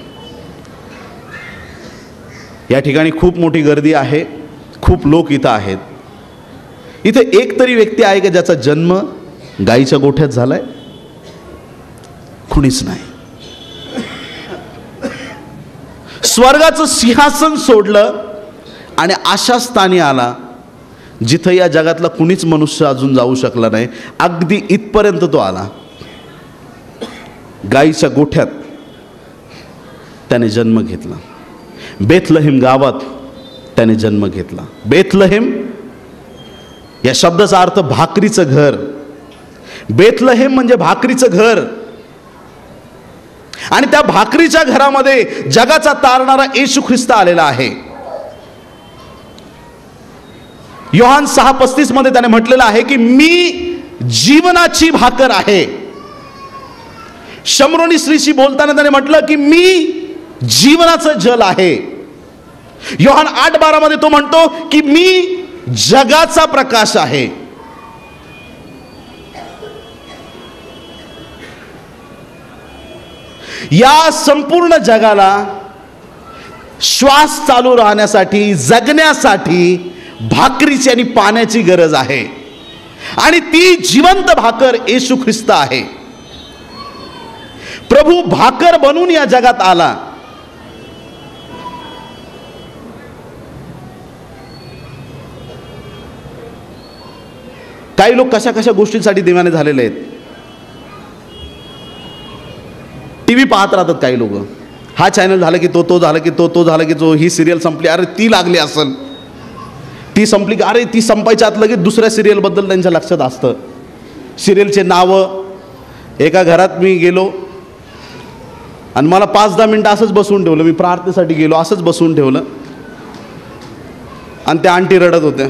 या ठिकाणी खूप मोठी गर्दी आहे, खूप लोक इथं आहेत. इथे एक तरी व्यक्ती आहे का ज्याचा जन्म गाईच्या गोठ्यात झालाय? कुणीच नाही. स्वर्गाचं सिंहासन सोडलं आणि अशा स्थानी आला जिथं या जगातला कुणीच मनुष्य अजून जाऊ शकला नाही. अगदी इथपर्यंत तो आला. गाईच्या गोठ्यात त्याने जन्म घेतला. बेथलेहेम गावात त्याने जन्म घेतला. बेथलेहेम या शब्दाचा अर्थ भाकरीचं घर. बेथलेहेम म्हणजे भाकरीचं घर. आणि त्या भाकरीच्या घरामध्ये जगाचा तारणारा येशू ख्रिस्त आलेला आहे. योहान 6:35 मध्ये त्याने म्हटलेलं आहे की मी जीवनाची भाकर आहे. शमरोनी स्त्रीशी बोलताना त्याने म्हटलं की मी जीवनाचं जल आहे. योहान 8:12 मध्ये तो म्हणतो की मी जगाचा प्रकाश आहे. या संपूर्ण जगाला श्वास चालू राहण्यासाठी, जगण्यासाठी भाकरीची आणि पाण्याची गरज आहे. आणि ती जिवंत भाकर येशू ख्रिस्त आहे. प्रभू भाकर बनून या जगात आला. काही लोक कशा कशा गोष्टींसाठी दिवाने झालेले आहेत. टीव्ही पाहत राहतात काही लोक. हा चॅनल झालं की तो झालं की तो झालं की तो, ही सिरियल संपली, अरे ती लागली असेल, ती संपली की अरे ती संपायच्या आत लगेच दुसऱ्या सिरियलबद्दल त्यांच्या लक्षात असतं. सिरियलचे नावं. एका घरात मी गेलो आणि मला 5-10 मिनटं असंच बसवून ठेवलं. मी प्रार्थनेसाठी गेलो, असंच बसवून ठेवलं आणि त्या आंटी रडत होत्या.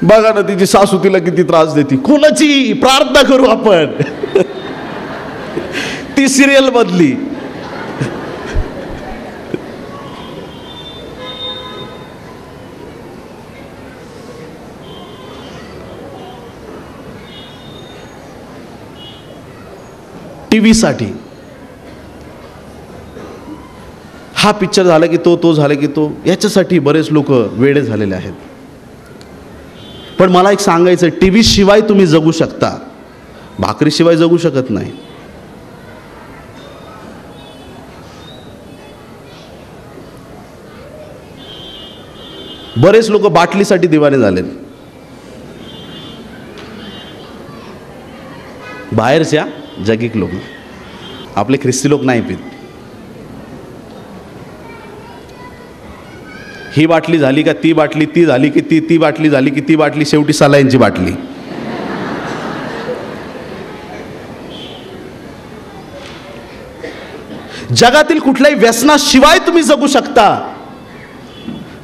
बघा ना तिची सासू तिला किती त्रास देते. कोणाची प्रार्थना करू आपण. ती सिरियल बदली. टीव्ही साठी हा पिक्चर झाला की तो झाला की तो, याच्यासाठी बरेच लोक वेडे झालेले आहेत. पण मला एक सांगायचं, टीव्ही शिवाय तुम्ही जगू शकता, भाकरीशिवाय जगू शकत नाही. बरेच लोक बाटलीसाठी दिवाने झालेत. बाहेरच्या जगिक लोक, आपले ख्रिस्ती लोक नाही पित. ही बाटली झाली का ती बाटली, ती झाली की ती बाटली झाली की ती बाटली, शेवटी सलाईनची बाटली. जगातील कुठल्याही व्यसनाशिवाय तुम्ही जगू शकता,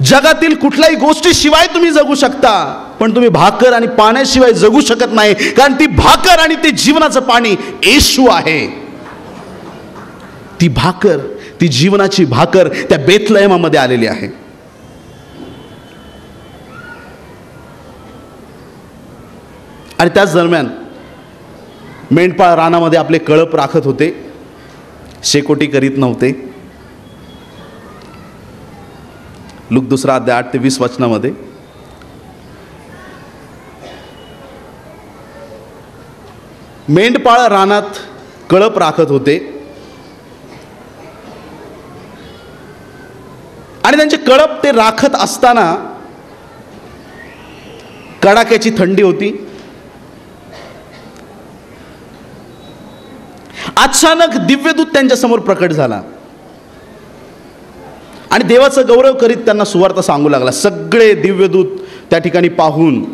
जगातील कुठल्याही गोष्टीशिवाय तुम्ही जगू शकता, पण तुम्ही भाकर आणि पाण्याशिवाय जगू शकत नाही. कारण ती भाकर आणि ते जीवनाचं पाणी येशू आहे. ती भाकर, ती जीवनाची भाकर त्या बेथलेहेमामध्ये आलेली आहे. आणि त्याच दरम्यान मेंढपाळ रानामध्ये आपले कळप राखत होते, शेकोटी करीत नव्हते. लूक 2 अध्याय 8 ते 20 वचनामध्ये मेंढपाळ रानात कळप राखत होते आणि त्यांचे कळप ते राखत असताना कडाक्याची थंडी होती. अचानक दिव्यदूत त्यांच्यासमोर प्रकट झाला आणि देवाचं गौरव करीत त्यांना सुवार्ता सांगू लागला. सगळे दिव्यदूत त्या ठिकाणी पाहून,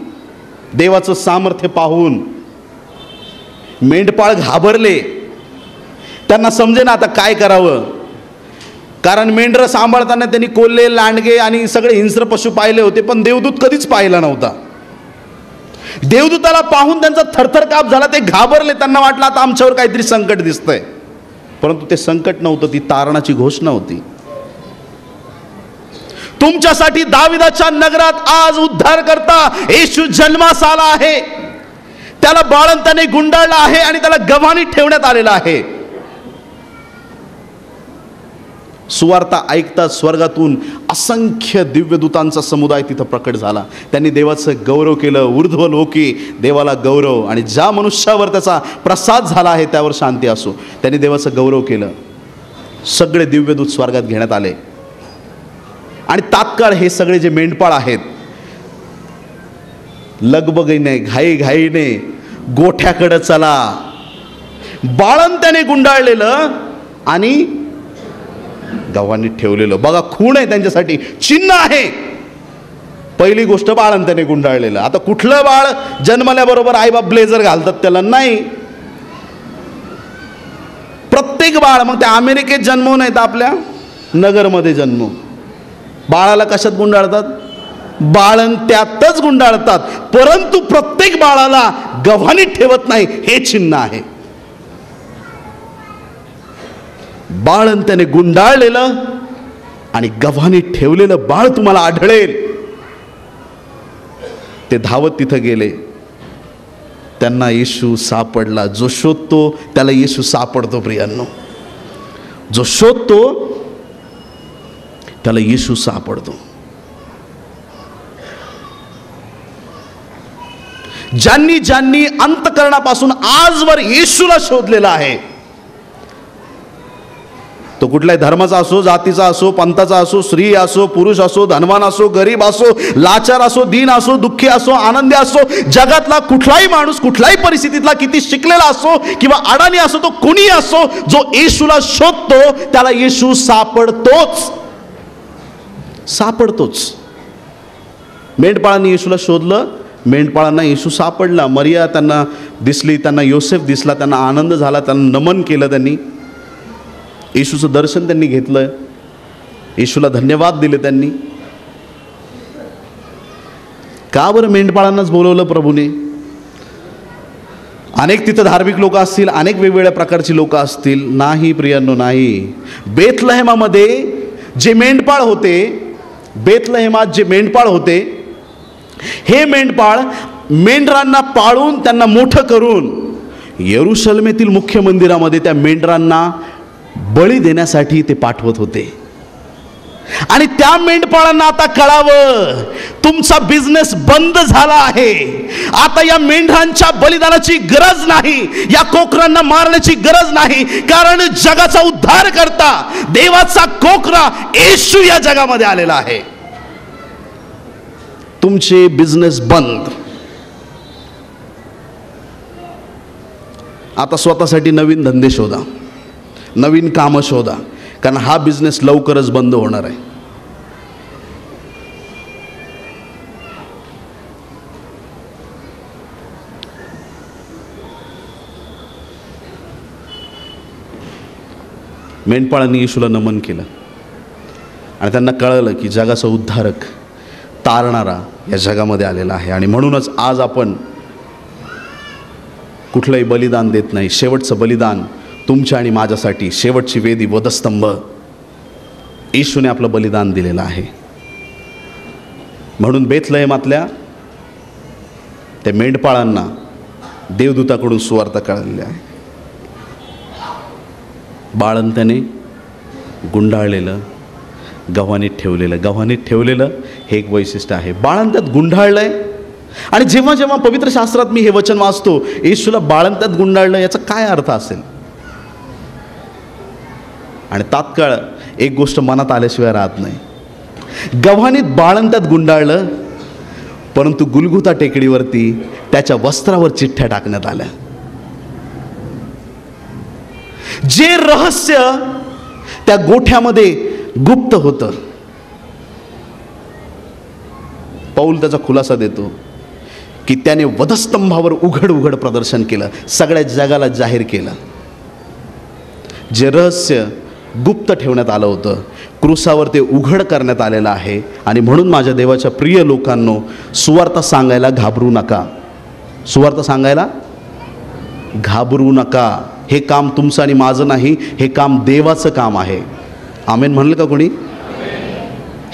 देवाचं सामर्थ्य पाहून मेंढपाळ घाबरले. त्यांना समजेना आता काय करावं, कारण मेंढरं सांभाळताना त्यांनी कोल्हे, लांडगे आणि सगळे हिंस्र पशु पाहिले होते, पण देवदूत कधीच पाहिला नव्हता. देवदूताला पाहून त्यांचा थरथर काप झाला. ते घाबरले. त्यांना वाटलं आता आमच्यावर काहीतरी संकट दिसतंय, परंतु ते संकट नव्हतं, ती तारणाची घोषणा होती. तुमच्यासाठी दाविदाच्या नगरात आज उद्धारकर्ता येशू जन्मास आला आहे. त्याला बाळंताने गुंडाळला आहे आणि त्याला गव्हाणीत ठेवण्यात आलेला आहे. सुवार्ता ऐकता स्वर्गातून असंख्य दिव्यदूतांचा समुदाय तिथं प्रकट झाला. त्यांनी देवाचं गौरव केलं. ऊर्ध्वलोकी देवाला गौरव, आणि ज्या मनुष्यावर त्याचा प्रसाद झाला आहे त्यावर शांती असो. त्यांनी देवाचं गौरव केलं. सगळे दिव्यदूत स्वर्गात घेण्यात आले आणि तात्काळ हे सगळे जे मेंढपाळ आहेत लगबगीने, घाईघाईने गोठ्याकडे चला. बाळंत्याने गुंडाळलेलं आणि गव्हाणीत ठेवलेलं. बघा, खूण आहे त्यांच्यासाठी, चिन्ह आहे. पहिली गोष्ट बाळंत्याने गुंडाळलेलं. आता कुठलं बाळ जन्मल्याबरोबर आईबाप ब्लेझर घालतात त्याला? नाही. प्रत्येक बाळ, मग त्या अमेरिकेत जन्मवून नाही तर आपल्या नगरमध्ये जन्म, बाळाला कशात गुंडाळतात? बाळंत्यातच गुंडाळतात. परंतु प्रत्येक बाळाला गव्हाणीत ठेवत नाही, हे चिन्ह आहे. बाळंत्याने गुंडाळलेलं आणि गव्हाणीत ठेवलेलं बाळ तुम्हाला आढळेल. ते धावत तिथं गेले. त्यांना येशू सापडला. जो शोधतो त्याला येशू सापडतो. प्रियांनो, जो शोधतो त्याला येशू सापडतो. ज्यांनी ज्यांनी अंतःकरणापासून आजवर येशूला शोधलेला आहे, तो कुठल्याही धर्माचा असो, जातीचा असो, पंथाचा असो, स्त्री असो, पुरुष असो, धनवान असो, गरीब असो, लाचार असो, दीन असो, दुःखी असो, आनंदी असो, जगातला कुठलाही माणूस, कुठल्याही परिस्थितीतला, किती शिकलेला असो किंवा अडाणी असो, तो कुणी असो, जो येशूला शोधतो त्याला येशू सापडतोच. मेंढपाळांनी येशूला शोधलं, मेंढपाळांना येशू सापडला. मरिया त्यांना दिसली, त्यांना योसेफ दिसला, त्यांना आनंद झाला, त्यांना नमन केलं. त्यांनी येशूचं दर्शन त्यांनी घेतलं, येशूला धन्यवाद दिले त्यांनी. का बरं मेंढपाळांनाच बोलवलं प्रभूने? अनेक तिथं धार्मिक लोक असतील, अनेक वेगवेगळ्या प्रकारची लोक असतील. नाही प्रियांनो, नाही. बेथलेहेमामध्ये जे मेंढपाळ होते, बेथलेहेमात जे मेंढपाळ होते, हे मेंढपाळ मेंढरांना पाळून त्यांना मोठं करून यरूशलेमेतील मुख्य मंदिरामध्ये त्या मेंढरांना बळी देण्यासाठी ते पाठवत होते. आणि त्या मेंढपाळांना आता कळावं, तुमचा बिझनेस बंद झाला आहे. आता या मेंढरांच्या बलिदानाची गरज नाही, या कोकरांना मारण्याची गरज नाही, कारण जगाचा उद्धार करता देवाचा कोकरा येशू या जगामध्ये आलेला आहे. तुमचे बिझनेस बंद. आता स्वतःसाठी नवीन धंदे शोधा, नवीन कामं शोधा, कारण हा बिझनेस लवकरच बंद होणार आहे. मेंढपाळांनी येशूला नमन केलं आणि त्यांना कळलं की जगाचा उद्धारक, तारणारा या जगामध्ये आलेला आहे. आणि म्हणूनच आज आपण कुठलंही बलिदान देत नाही. शेवटचं बलिदान तुमच्या आणि माझ्यासाठी, शेवटची वेदी, वधस्तंभ, येशूने आपलं बलिदान दिलेलं आहे. म्हणून बेथलेहेमातल्या त्या मेंढपाळांना देवदूताकडून सुवार्ता कळलेली आहे. बाळंत्याने गुंडाळलेलं, गव्हाणीत ठेवलेलं हे एक वैशिष्ट्य आहे. बाळंत्यात गुंडाळलंय. आणि जेव्हा जेव्हा पवित्र शास्त्रात मी हे वचन वाचतो, येशूला बाळंत्यात गुंडाळलं, याचा काय अर्थ असेल? आणि तात्काळ एक गोष्ट मनात आल्याशिवाय राहत नाही. गव्हाणीत बाळंत्यात गुंडाळलं, परंतु गुलगुता टेकडीवरती त्याच्या वस्त्रावर चिठ्ठ्या टाकण्यात आल्या. जे रहस्य त्या गोठ्यामध्ये गुप्त होतं, पौल त्याचा खुलासा देतो की त्याने वधस्तंभावर उघड उघड प्रदर्शन केलं, सगळ्या जगाला जाहीर केलं. जे रहस्य गुप्त ठेवण्यात आलं होतं, क्रूसावर ते उघड करण्यात आलेलं आहे. आणि म्हणून माझ्या देवाच्या प्रिय लोकांनो, सुवार्ता सांगायला घाबरू नका. सुवार्ता सांगायला घाबरू नका. हे काम तुमचं आणि माझं नाही, हे काम देवाचं काम आहे. आमेन म्हणलं का कोणी?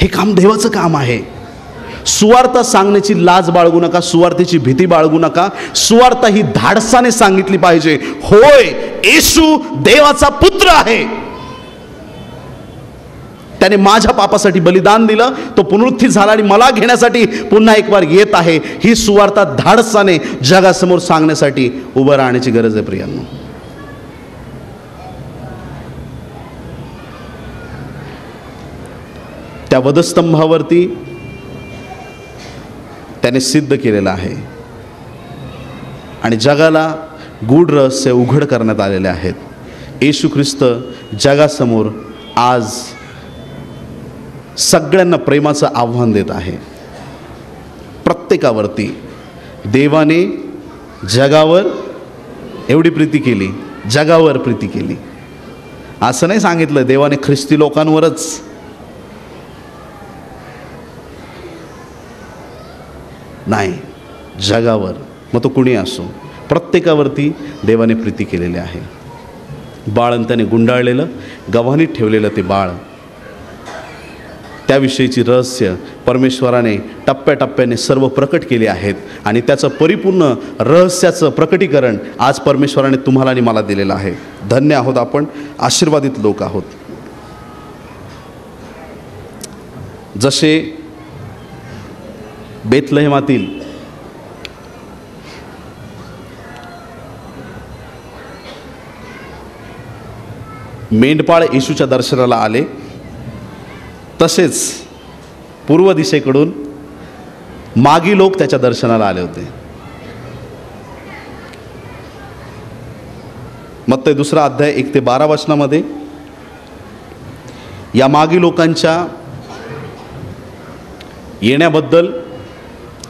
हे काम देवाचं काम आहे. सुवार्ता सांगण्याची लाज बाळगू नका, सुवार्तेची भीती बाळगू नका. सुवार्ता ही धाडसाने सांगितली पाहिजे. होय, येशू देवाचा पुत्र आहे, त्याने माझ्या पापासाठी बलिदान दिलं, तो पुनरुत्थित झाला आणि मला घेण्यासाठी पुन्हा एक बार येत आहे. ही सुवार्ता धाडसाने जगासमोर सांगण्यासाठी उभं राहण्याची गरज आहे प्रियांनो. त्या वधस्तंभावरती त्याने सिद्ध केलेलं आहे आणि जगाला गूढ रहस्य उघड करण्यात आलेले आहेत. येशू ख्रिस्त जगासमोर आज सगळ्यांना प्रेमाचं आव्हान देत आहे. प्रत्येकावरती देवाने जगावर एवढी प्रीती केली, जगावर प्रीती केली. असं नाही सांगितलं देवाने ख्रिस्ती लोकांवरच. नाही, जगावर, मग तो कुणी असो, प्रत्येकावरती देवाने प्रीती केलेली आहे. बाळंत्याने गुंडाळलेलं, गव्हाणीत ठेवलेलं ते बाळ, त्याविषयीची रहस्य परमेश्वराने टप्प्याटप्प्याने सर्व प्रकट केली आहेत. आणि त्याचं परिपूर्ण रहस्याचं प्रकटीकरण आज परमेश्वराने तुम्हाला आणि मला दिलेलं आहे. धन्य आहोत आपण, आशीर्वादित लोक आहोत. जसे बेथलेहेमातील मेंढपाळ येशूच्या दर्शनाला आले, तसेच पूर्व दिशेकडून मागी लोक त्याच्या दर्शनाला आले होते. मत्ती 2 अध्याय 1 ते 12 वचनामध्ये या मागी लोकांच्या येण्याबद्दल,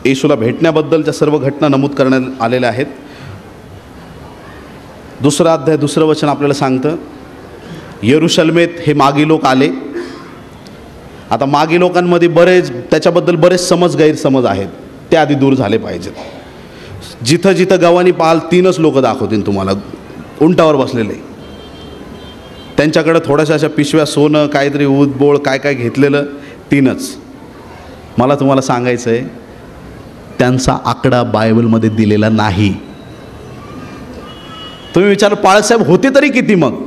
येशूला भेटण्याबद्दलच्या सर्व घटना नमूद करण्यात आलेल्या आहेत. 2 अध्याय 2 वचन आपल्याला सांगतं, यरूशलेमेत हे मागी लोक आले. आता मागी लोकांमध्ये त्याच्याबद्दल बरेच गैरसमज आहेत, ते आधी दूर झाले पाहिजेत. जिथं जिथं गव्हाणी पाहाल 3च लोक दाखवतील तुम्हाला, उंटावर बसलेले. त्यांच्याकडे थोड्याशा अशा पिशव्या, सोनं, काहीतरी उदबोळ काय काय घेतलेलं, 3च. मला तुम्हाला सांगायचं आहे, त्यांचा आकडा बायबलमध्ये दिलेला नाही. तुम्ही विचार, बाळासाहेब होते तरी किती मग?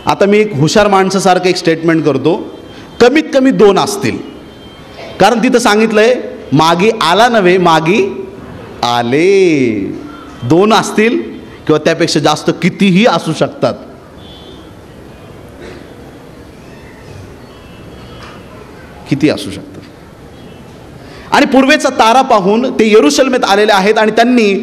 आता मी एक हुशार माणसासारखं एक स्टेटमेंट करतो, कमीत कमी 2 असतील. कारण तिथं सांगितलंय मागी आला नव्हे, मागी आले. 2 असतील किंवा त्यापेक्षा जास्त कितीही असू शकतात. किती असू शकतात. आणि पूर्वेचा तारा पाहून ते यरूशलेमेत आलेले आहेत आणि त्यांनी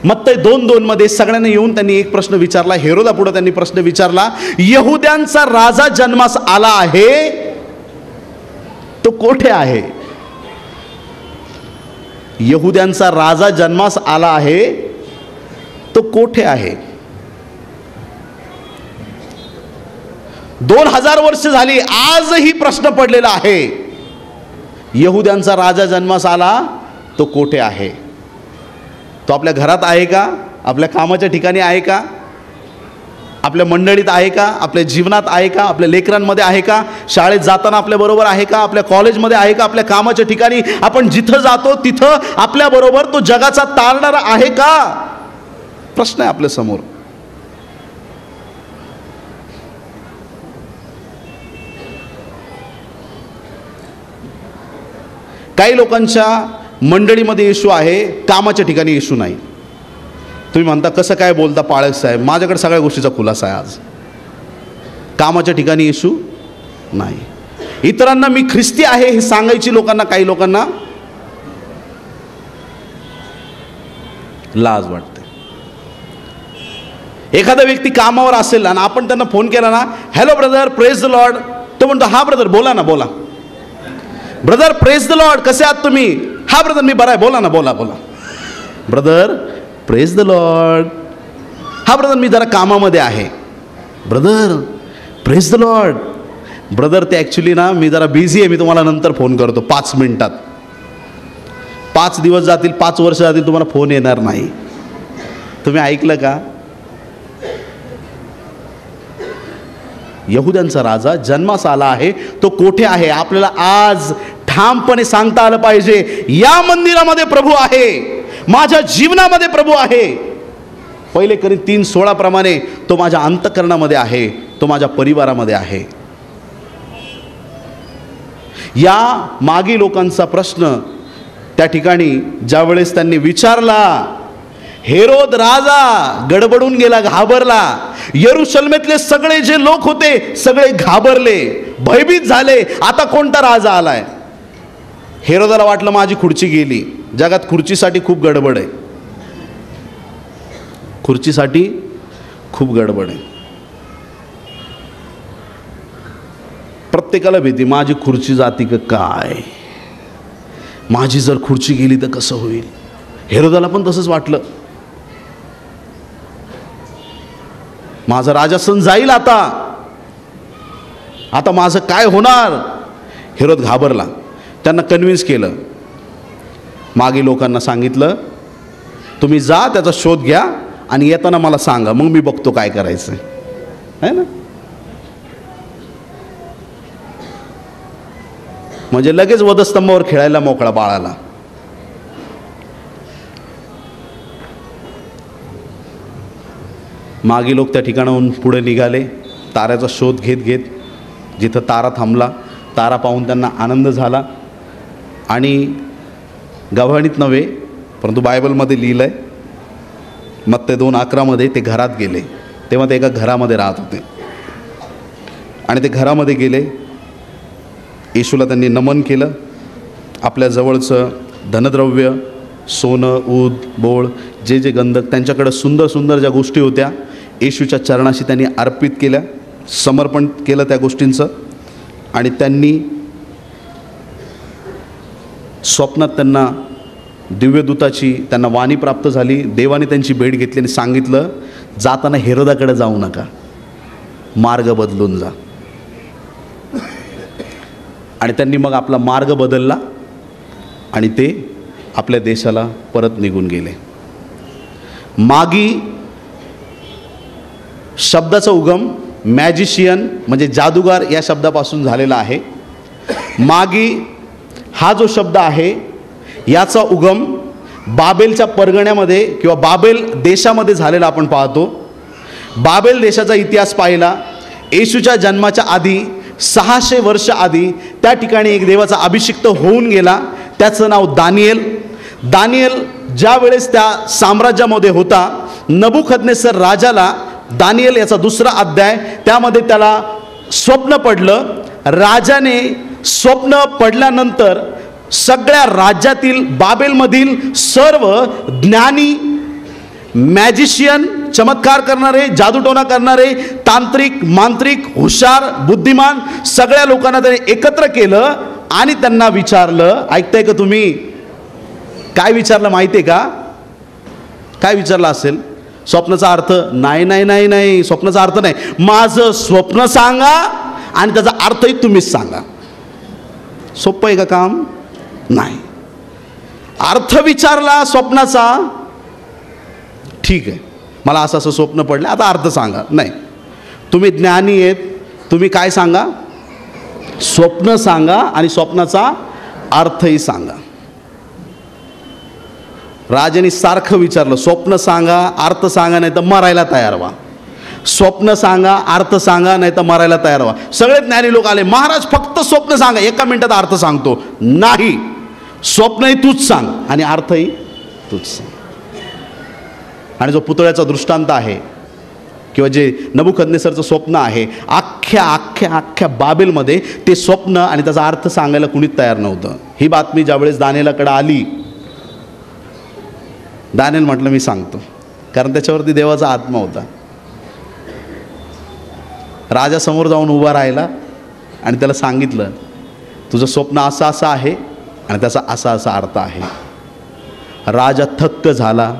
मत्ती 2:2 मध्ये सगळ्यांना येऊन त्यांनी एक प्रश्न विचारला. हेरोदापुढे त्यांनी प्रश्न विचारला, यहुद्यांचा राजा जन्मास आला आहे, तो कोठे आहे? यहुद्यांचा राजा जन्मास आला आहे, तो कोठे आहे? 2000 वर्ष झाली, आजही प्रश्न पडलेला आहे. यहुद्यांचा राजा जन्मास आला, तो कोठे आहे? तो आपल्या घरात आहे का? आपल्या कामाच्या ठिकाणी आहे का? आपल्या मंडळीत आहे का? आपल्या जीवनात आहे का? आपल्या लेकरांमध्ये आहे का? शाळेत जाताना आपल्याबरोबर आहे का? आपल्या कॉलेजमध्ये आहे का? आपल्या कामाच्या ठिकाणी आपण जिथं जातो तिथं आपल्याबरोबर तो जगाचा तारणारा आहे का? प्रश्न आहे आपल्या समोर. काही लोकांच्या मंडळीमध्ये येशू आहे, कामाच्या ठिकाणी येशू नाही. तुम्ही म्हणता कसं काय बोलता पाळक साहेब, माझ्याकडे सगळ्या गोष्टीचा खुलासा आहे आज. कामाच्या ठिकाणी येशू नाही. इतरांना मी ख्रिस्ती आहे हे सांगायची लोकांना, काही लोकांना लाज वाटते. एखादा व्यक्ती कामावर असेल आणि आपण त्यांना फोन केला ना, hello brother praise the Lord, तो म्हणतो हा ब्रदर बोला ना, बोला ब्रदर प्रेज द लॉर्ड, कसे आहात तुम्ही, हा ब्रदर मी बरा आहे, बोला ना, बोला बोला ब्रदर प्रेज द लॉर्ड, हा ब्रदर मी जरा कामामध्ये आहे, brother praise the Lord, brother ते ॲक्च्युली ना मी जरा बिझी आहे, मी तुम्हाला नंतर फोन करतो 5 मिनिटात. 5 दिवस जातील, 5 वर्ष जातील, तुम्हाला फोन येणार नाही. तुम्ही ऐकलं का? यहुद्यांचा राजा जन्मास आला आहे, तो कोठे आहे आपल्याला आज ठामपणे सांगता आलं पाहिजे. या मंदिरामध्ये प्रभू आहे, माझ्या जीवनामध्ये प्रभू आहे. पहिले करीत 3:16 प्रमाणे तो माझ्या अंतःकरणामध्ये आहे, तो माझ्या परिवारामध्ये आहे. या मागी लोकांचा प्रश्न त्या ठिकाणी ज्यावेळेस त्यांनी विचारला, हेरोद राजा गडबडून गेला, घाबरला. यरूशलेमेतले सगळे जे लोक होते सगळे घाबरले, भयभीत झाले. आता कोणता राजा आलाय? हेरोदाला वाटलं माझी खुर्ची गेली. जगात खुर्चीसाठी खूप गडबड आहे, खुर्चीसाठी खूप गडबड आहे. प्रत्येकाला भीती, माझी खुर्ची जाती का काय, माझी जर खुर्ची गेली तर कसं होईल. हेरोदाला पण तसंच वाटलं, माझं राजासन जाईल, आता माझं काय होणार. हेरोद घाबरला. त्यांना कन्व्हिन्स केलं, मागे लोकांना सांगितलं तुम्ही जा, त्याचा शोध घ्या आणि येताना मला सांगा, मग मी बघतो काय करायचं आहे ना. म्हणजे लगेच वधस्तंभावर खेळायला मोकळा बाळाला. मागे लोक त्या ठिकाणाहून पुढे निघाले, ताऱ्याचा शोध घेत घेत. जिथं तारा थांबला, तारा पाहून त्यांना आनंद झाला. आणि गव्हाणीत नव्हे परंतु बायबलमध्ये लिहिलं आहे, मत्ते 2:11 ते घरात गेले. तेव्हा ते एका घरामध्ये राहत होते आणि ते घरामध्ये गेले. येशूला त्यांनी नमन केलं. आपल्या जवळचं धनद्रव्य, सोनं, ऊद, बोळ, जे जे गंधक, त्यांच्याकडं सुंदर सुंदर ज्या गोष्टी होत्या येशूच्या चरणाशी त्यांनी अर्पित केल्या, समर्पण केलं त्या गोष्टींचं. आणि त्यांनी स्वप्नात त्यांना दिव्यदूताची त्यांना वाणी प्राप्त झाली. देवाने त्यांची भेट घेतली आणि सांगितलं, जाताना हेरोदाकडे जाऊ नका, मार्ग बदलून जा. आणि त्यांनी मग आपला मार्ग बदलला आणि ते आपल्या देशाला परत निघून गेले. मागी शब्दाचा उगम मॅजिशियन म्हणजे जादूगार या शब्दापासून झालेला आहे. मागी हा जो शब्द आहे याचा उगम बाबेलच्या परगण्यामध्ये किंवा बाबेल देशामध्ये झालेला आपण पाहतो. बाबेल देशाचा इतिहास पाहिला, येशूच्या जन्माच्या आधी 600 वर्ष आधी त्या ठिकाणी एक देवाचा अभिषिक्त होऊन गेला. त्याचं नाव दानिएल. दानिएल ज्या वेळेस त्या साम्राज्यामध्ये होता, नबुखदनेस्सर राजाला दानिएल याचा 2रा अध्याय, त्यामध्ये त्याला स्वप्न पडलं. राजाने स्वप्न पडल्यानंतर सगळ्या राज्यातील बाबेलमधील सर्व ज्ञानी, मॅजिशियन, चमत्कार करणारे, जादूटोणा करणारे, तांत्रिक, मांत्रिक, हुशार, बुद्धिमान सगळ्या लोकांना त्याने एकत्र केलं आणि त्यांना विचारलं, ऐकताय का तुम्ही? काय विचारलं माहिती आहे का? काय विचारलं असेल? स्वप्नाचा अर्थ? नाही नाही नाही नाही, स्वप्नाचा अर्थ नाही. माझं स्वप्न सांगा आणि त्याचा अर्थही तुम्हीच सांगा. सोपं आहे का काम? नाही. अर्थ विचारला स्वप्नाचा, ठीक आहे, मला असं असं स्वप्न पडलं, आता अर्थ सांगा. नाही, तुम्ही ज्ञानी आहेत, तुम्ही काय सांगा? स्वप्न सांगा आणि स्वप्नाचा अर्थही सांगा. राजाने सारखं विचारलं, स्वप्न सांगा, अर्थ सांगा, नाही तर मरायला तयार व्हा. स्वप्न सांगा, अर्थ सांगा, नाही तर मरायला तयार व्हा. सगळे ज्ञानी लोक आले, महाराज फक्त स्वप्न सांगा, 1 मिनिटात अर्थ सांगतो. नाही, स्वप्नही तूच सांग आणि अर्थही तूच सांग. आणि जो पुतळ्याचा दृष्टांत आहे किंवा जे नबुकदनेस्सरचं स्वप्न आहे, अख्ख्या बाबेलमध्ये ते स्वप्न आणि त्याचा अर्थ सांगायला कुणीच तयार नव्हतं. ही बातमी ज्यावेळेस दानिएलाकडे आली, दानिएल म्हटलं मी सांगतो, कारण त्याच्यावरती देवाचा आत्मा होता. राजा समोर जाऊन उभा राहिला आणि त्याला सांगितलं, तुझं स्वप्न असं असं आहे आणि त्याचा असा असा अर्थ आहे. राजा थक्क झाला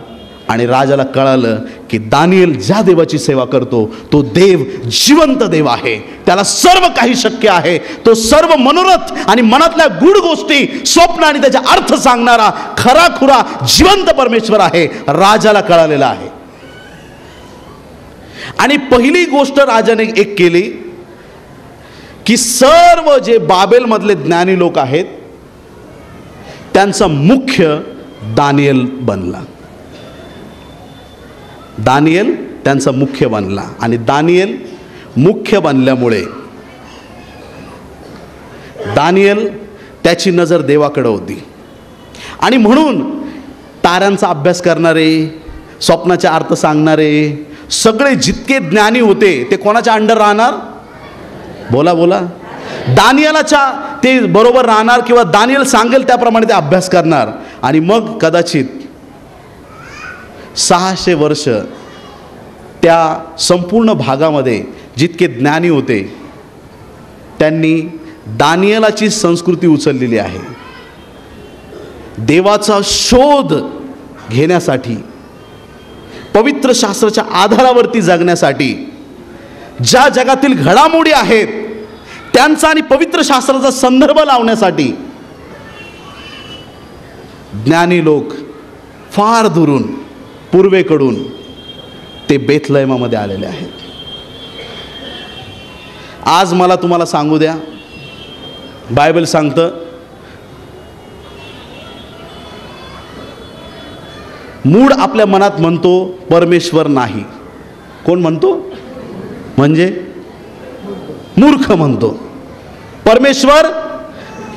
आणि राजाला कळालं की दानिएल ज्या देवाची सेवा करतो तो देव जिवंत देव आहे, त्याला सर्व काही शक्य आहे. तो सर्व मनोरथ आणि मनातल्या गूढ गोष्टी, स्वप्न आणि त्याचा अर्थ सांगणारा खराखुरा जिवंत परमेश्वर आहे, राजाला कळालेला आहे. आणि पहिली गोष्ट राजाने एक केली की सर्व जे बाबेलमधले ज्ञानी लोक आहेत त्यांचा मुख्य दानिएल बनला. दानिएल त्यांचा मुख्य बनला आणि दानिएल मुख्य बनल्यामुळे दानिएल त्याची नजर देवाकडे होती. आणि म्हणून ताऱ्यांचा अभ्यास करणारे, स्वप्नाचे अर्थ सांगणारे सगळे जितके ज्ञानी होते ते कोणाच्या अंडर राहणार? बोला बोला, दानिएलाच्या ते बरोबर राहणार किंवा दानिएल सांगेल त्याप्रमाणे ते अभ्यास करणार. आणि मग कदाचित 600 वर्ष त्या संपूर्ण भागामध्ये जितके ज्ञानी होते त्यांनी दानिएलाची संस्कृती उचललेली आहे. देवाचा शोध घेण्यासाठी, पवित्र शास्त्राच्या आधारावरती जगण्यासाठी, ज्या जगातील घडामोडी आहेत त्यांचा आणि पवित्र शास्त्राचा संदर्भ लावण्यासाठी ज्ञानी लोक फार दुरून पूर्वेकडून ते बेथलेहमामध्ये आलेले आहेत. आज मला तुम्हाला सांगू द्या, बायबल सांगतं मूळ आपल्या मनात म्हणतो परमेश्वर नाही. कोण म्हणतो? म्हणजे मूर्ख म्हणतो, परमेश्वर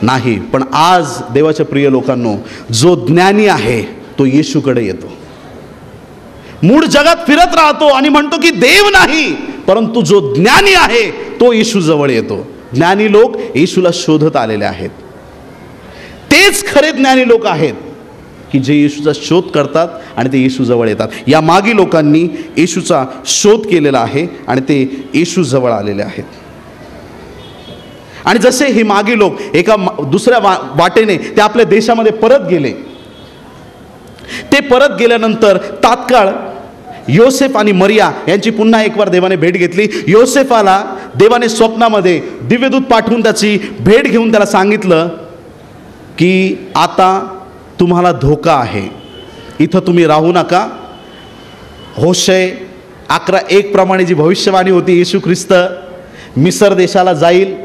नाही. पण आज देवाच्या प्रिय लोकांनो, जो ज्ञानी आहे तो येशूकडे येतो. मूळ जगात फिरत राहतो आणि म्हणतो की देव नाही, परंतु जो ज्ञानी आहे तो येशू जवळ येतो. ज्ञानी लोक येशूला शोधत आलेले आहेत. तेच खरे ज्ञानी लोक आहेत की जे येशूचा शोध करतात आणि ते येशू जवळ येतात. या मागी लोकांनी येशूचा शोध केलेला आहे आणि ते येशू जवळ आलेले आहेत. आणि जसे हे मागे लोक एका दुसऱ्या वाटेने ते आपल्या देशामध्ये परत गेले, ते परत गेल्यानंतर तात्काळ योसेफ आणि मरिया यांची पुन्हा एक वार देवाने भेट घेतली. योसेफाला देवाने स्वप्नामध्ये दिव्यदूत पाठवून त्याची भेट घेऊन त्याला सांगितलं की आता तुम्हाला धोका आहे, इथं तुम्ही राहू नका. होशे 11:1 प्रमाणे जी भविष्यवाणी होती येशू ख्रिस्त मिसर देशाला जाईल,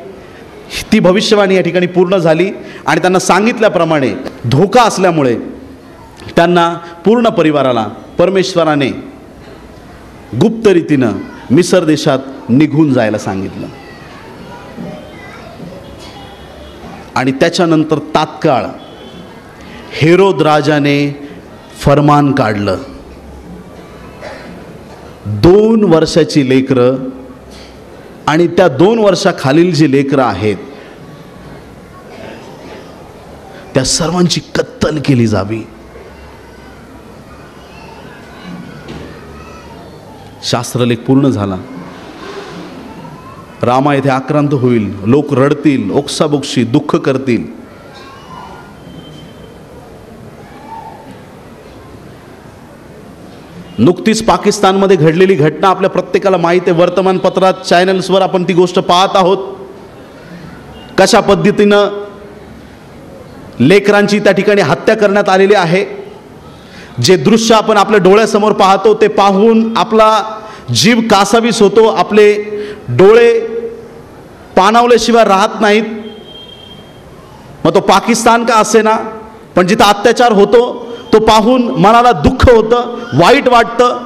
ती भविष्यवाणी या ठिकाणी पूर्ण झाली. आणि त्यांना सांगितल्याप्रमाणे धोका असल्यामुळे त्यांना पूर्ण परिवाराला परमेश्वराने गुप्त रीतीनं मिसर देशात निघून जायला सांगितलं. आणि त्याच्यानंतर तात्काळ हेरोद राजाने फरमान काढलं, 2 वर्षाची लेकरं आणि त्या 2 वर्षाखालील जी लेकरं आहेत त्या सर्वांची कत्तल केली जावी. शास्त्रलेख पूर्ण झाला. रामा येथे आक्रांत होईल, लोक रडतील, ओक्साबोक्शी दुःख करतील. नुकतीच पाकिस्तानमध्ये घडलेली घटना आपल्या प्रत्येकाला माहिती आहे. वर्तमानपत्रात, चॅनल्सवर आपण ती गोष्ट पाहत आहोत. कशा पद्धतीनं लेकरांची त्या ठिकाणी हत्या करण्यात आलेली आहे. जे दृश्य आपण आपल्या डोळ्यासमोर पाहतो ते पाहून आपला जीव कासावीस होतो, आपले डोळे पाणावल्याशिवाय राहत नाहीत. मग तो पाकिस्तान का असेना, पण जिथं अत्याचार होतो तो पाहून मनाला दुःख होतं, वाईट वाटतं.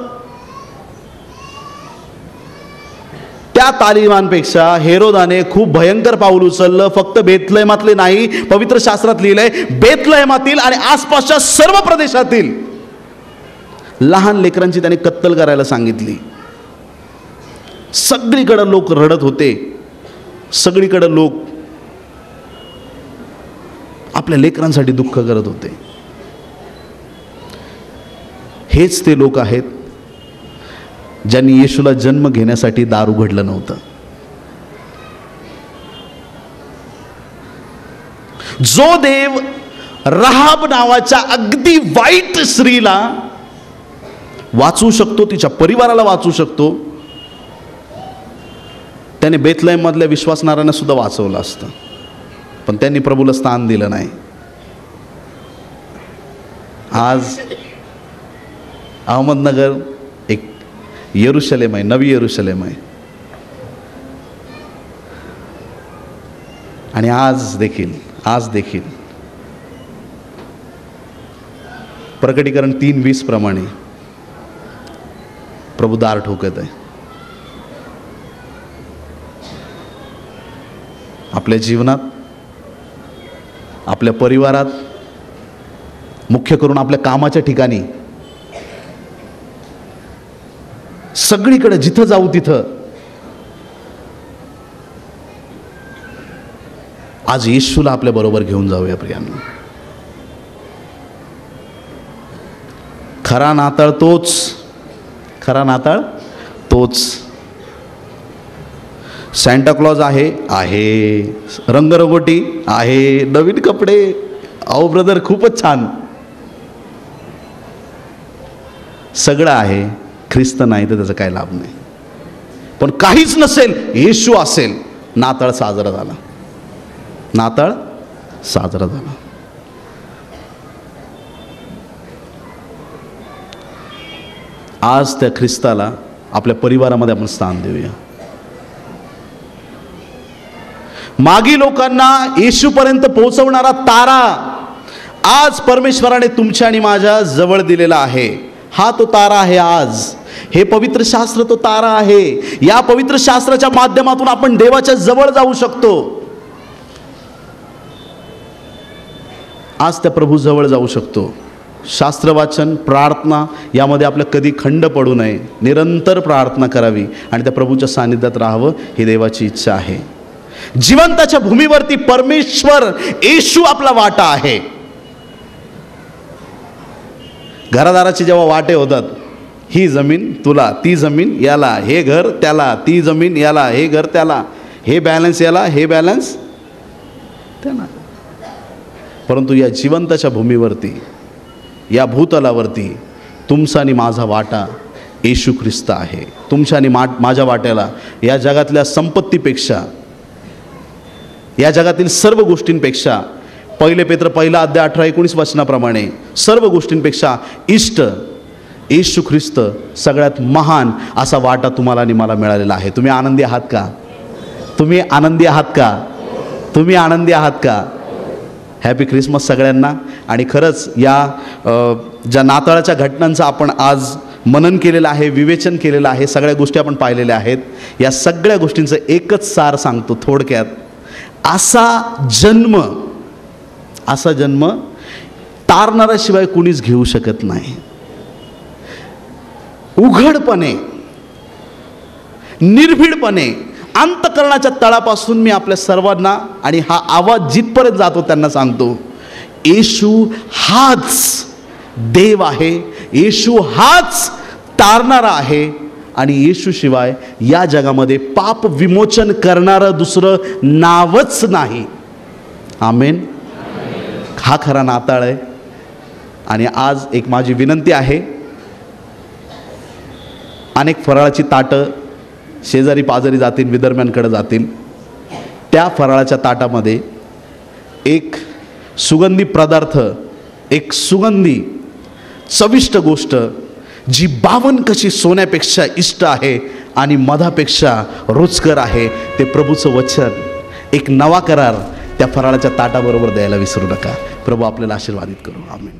त्या तालिबानपेक्षा हेरोदाने खूप भयंकर पाऊल उचललं. फक्त बेथलेहमातले नाही, पवित्र शास्त्रात लिहिलंय बेथलेहमातील आणि आसपासच्या सर्व प्रदेशातील लहान लेकरांची त्याने कत्तल करायला सांगितली. सगळीकडे लोक रडत होते, सगळीकडे लोक आपल्या लेकरांसाठी दुःख करत होते. हेच ते लोक आहेत ज्यांनी येशूला जन्म घेण्यासाठी दार उघडलं नव्हतं. जो देव राहाब नावाच्या अगदी वाईट स्त्रीला वाचवू शकतो, तिच्या परिवाराला वाचवू शकतो, त्याने बेथलेहेम मधल्या विश्वासणाऱ्यांना सुद्धा वाचवलं असतं, पण त्यांनी प्रभूला स्थान दिलं नाही. आज अहमदनगर एक येरुशलेम आहे, नवी येरुशलेम आहे. आणि आज देखील प्रकटीकरण 3:20 प्रमाणे प्रभू दार ठोकत आहे. आपल्या जीवनात, आपल्या परिवारात, मुख्य करून आपल्या कामाच्या ठिकाणी, सगळीकडे जिथं जाऊ तिथं आज येशूला आपल्या बरोबर घेऊन जाऊया प्रियांनो. खरा नाताळ तोच. सॅन्टा क्लॉज आहे, रंगरंगोटी आहे, नवीन कपडे, अहो ब्रदर खूपच छान, सगळं आहे. ख्रिस्त नाही तर त्याचा काय लाभ नाही. पण काहीच नसेल, येशू असेल, नाताळ साजरा झाला. आज त्या ख्रिस्ताला आपल्या परिवारामध्ये आपण स्थान देऊया. मागी लोकांना येशूपर्यंत पोहोचवणारा तारा आज परमेश्वराने तुमच्या आणि माझ्या जवळ दिलेला आहे. हा तो तारा आहे. आज हे पवित्र शास्त्र तो तारा आहे. या पवित्र शास्त्राच्या माध्यमातून आपण देवाच्या जवळ जाऊ शकतो. आज त्या प्रभू जवळ जाऊ शकतो. शास्त्र वाचन, प्रार्थना यामध्ये आपलं कधी खंड पडू नये. निरंतर प्रार्थना करावी आणि त्या प्रभूच्या सानिध्यात राहावं, ही देवाची इच्छा आहे. जिवंताच्या भूमीवरती परमेश्वर येशू आपला वाटा आहे. घरादाराचे जेव्हा वाटे होतात, ही जमीन तुला, ती जमीन याला, हे घर त्याला, ती जमीन याला, हे घर त्याला, हे बॅलन्स याला, हे बॅलन्स त्याला. परंतु या जिवंताच्या भूमीवरती, या भूतलावरती तुमचा आणि माझा वाटा येशू ख्रिस्त आहे. तुमच्या आणि माझ्या वाट्याला या जगातल्या संपत्तीपेक्षा, या जगातील सर्व गोष्टींपेक्षा, 1 पेत्र 1:18-19 वचनाप्रमाणे सर्व गोष्टींपेक्षा इष्ट येशू ख्रिस्त सगळ्यात महान असा वाटा तुम्हाला आणि मला मिळालेला आहे. तुम्ही आनंदी आहात का? तुम्ही आनंदी आहात का? तुम्ही आनंदी आहात का? हॅपी ख्रिसमस सगळ्यांना. आणि खरंच या ज्या नाताळाच्या घटनांचं आपण आज मनन केलेलं आहे, विवेचन केलेलं आहे, सगळ्या गोष्टी आपण पाहिलेल्या आहेत. या सगळ्या गोष्टींचं एकच सार सांगतो थोडक्यात. असा जन्म तारणाऱ्याशिवाय कुणीच घेऊ शकत नाही. उघडपणे, निर्भीडपणे, अंतःकरणाच्या तळापासून मी आपल्या सर्वांना आणि हा आवाज जिथपर्यंत जातो त्यांना सांगतो, येशू हाच देव आहे. येशू हाच तारणारा आहे. आणि येशूशिवाय या जगामध्ये पाप विमोचन करणारं दुसरं नावच नाही. आमेन. हा खरा नाताळ आहे. आणि आज एक माझी विनंती आहे, अनेक फराळाची ताटं शेजारी पाजारी जातील, विदर्म्यांकडे जातील. त्या फराळाच्या ताटामध्ये एक सुगंधी पदार्थ, एक सुगंधी चविष्ट गोष्ट जी 52 कशी सोन्यापेक्षा इष्ट आहे आणि मधापेक्षा रुचकर आहे, ते प्रभूचं वचन, एक नवा करार त्या फराळाच्या ताटाबरोबर द्यायला विसरू नका. प्रभू आपल्याला आशीर्वादित करू. आमेन.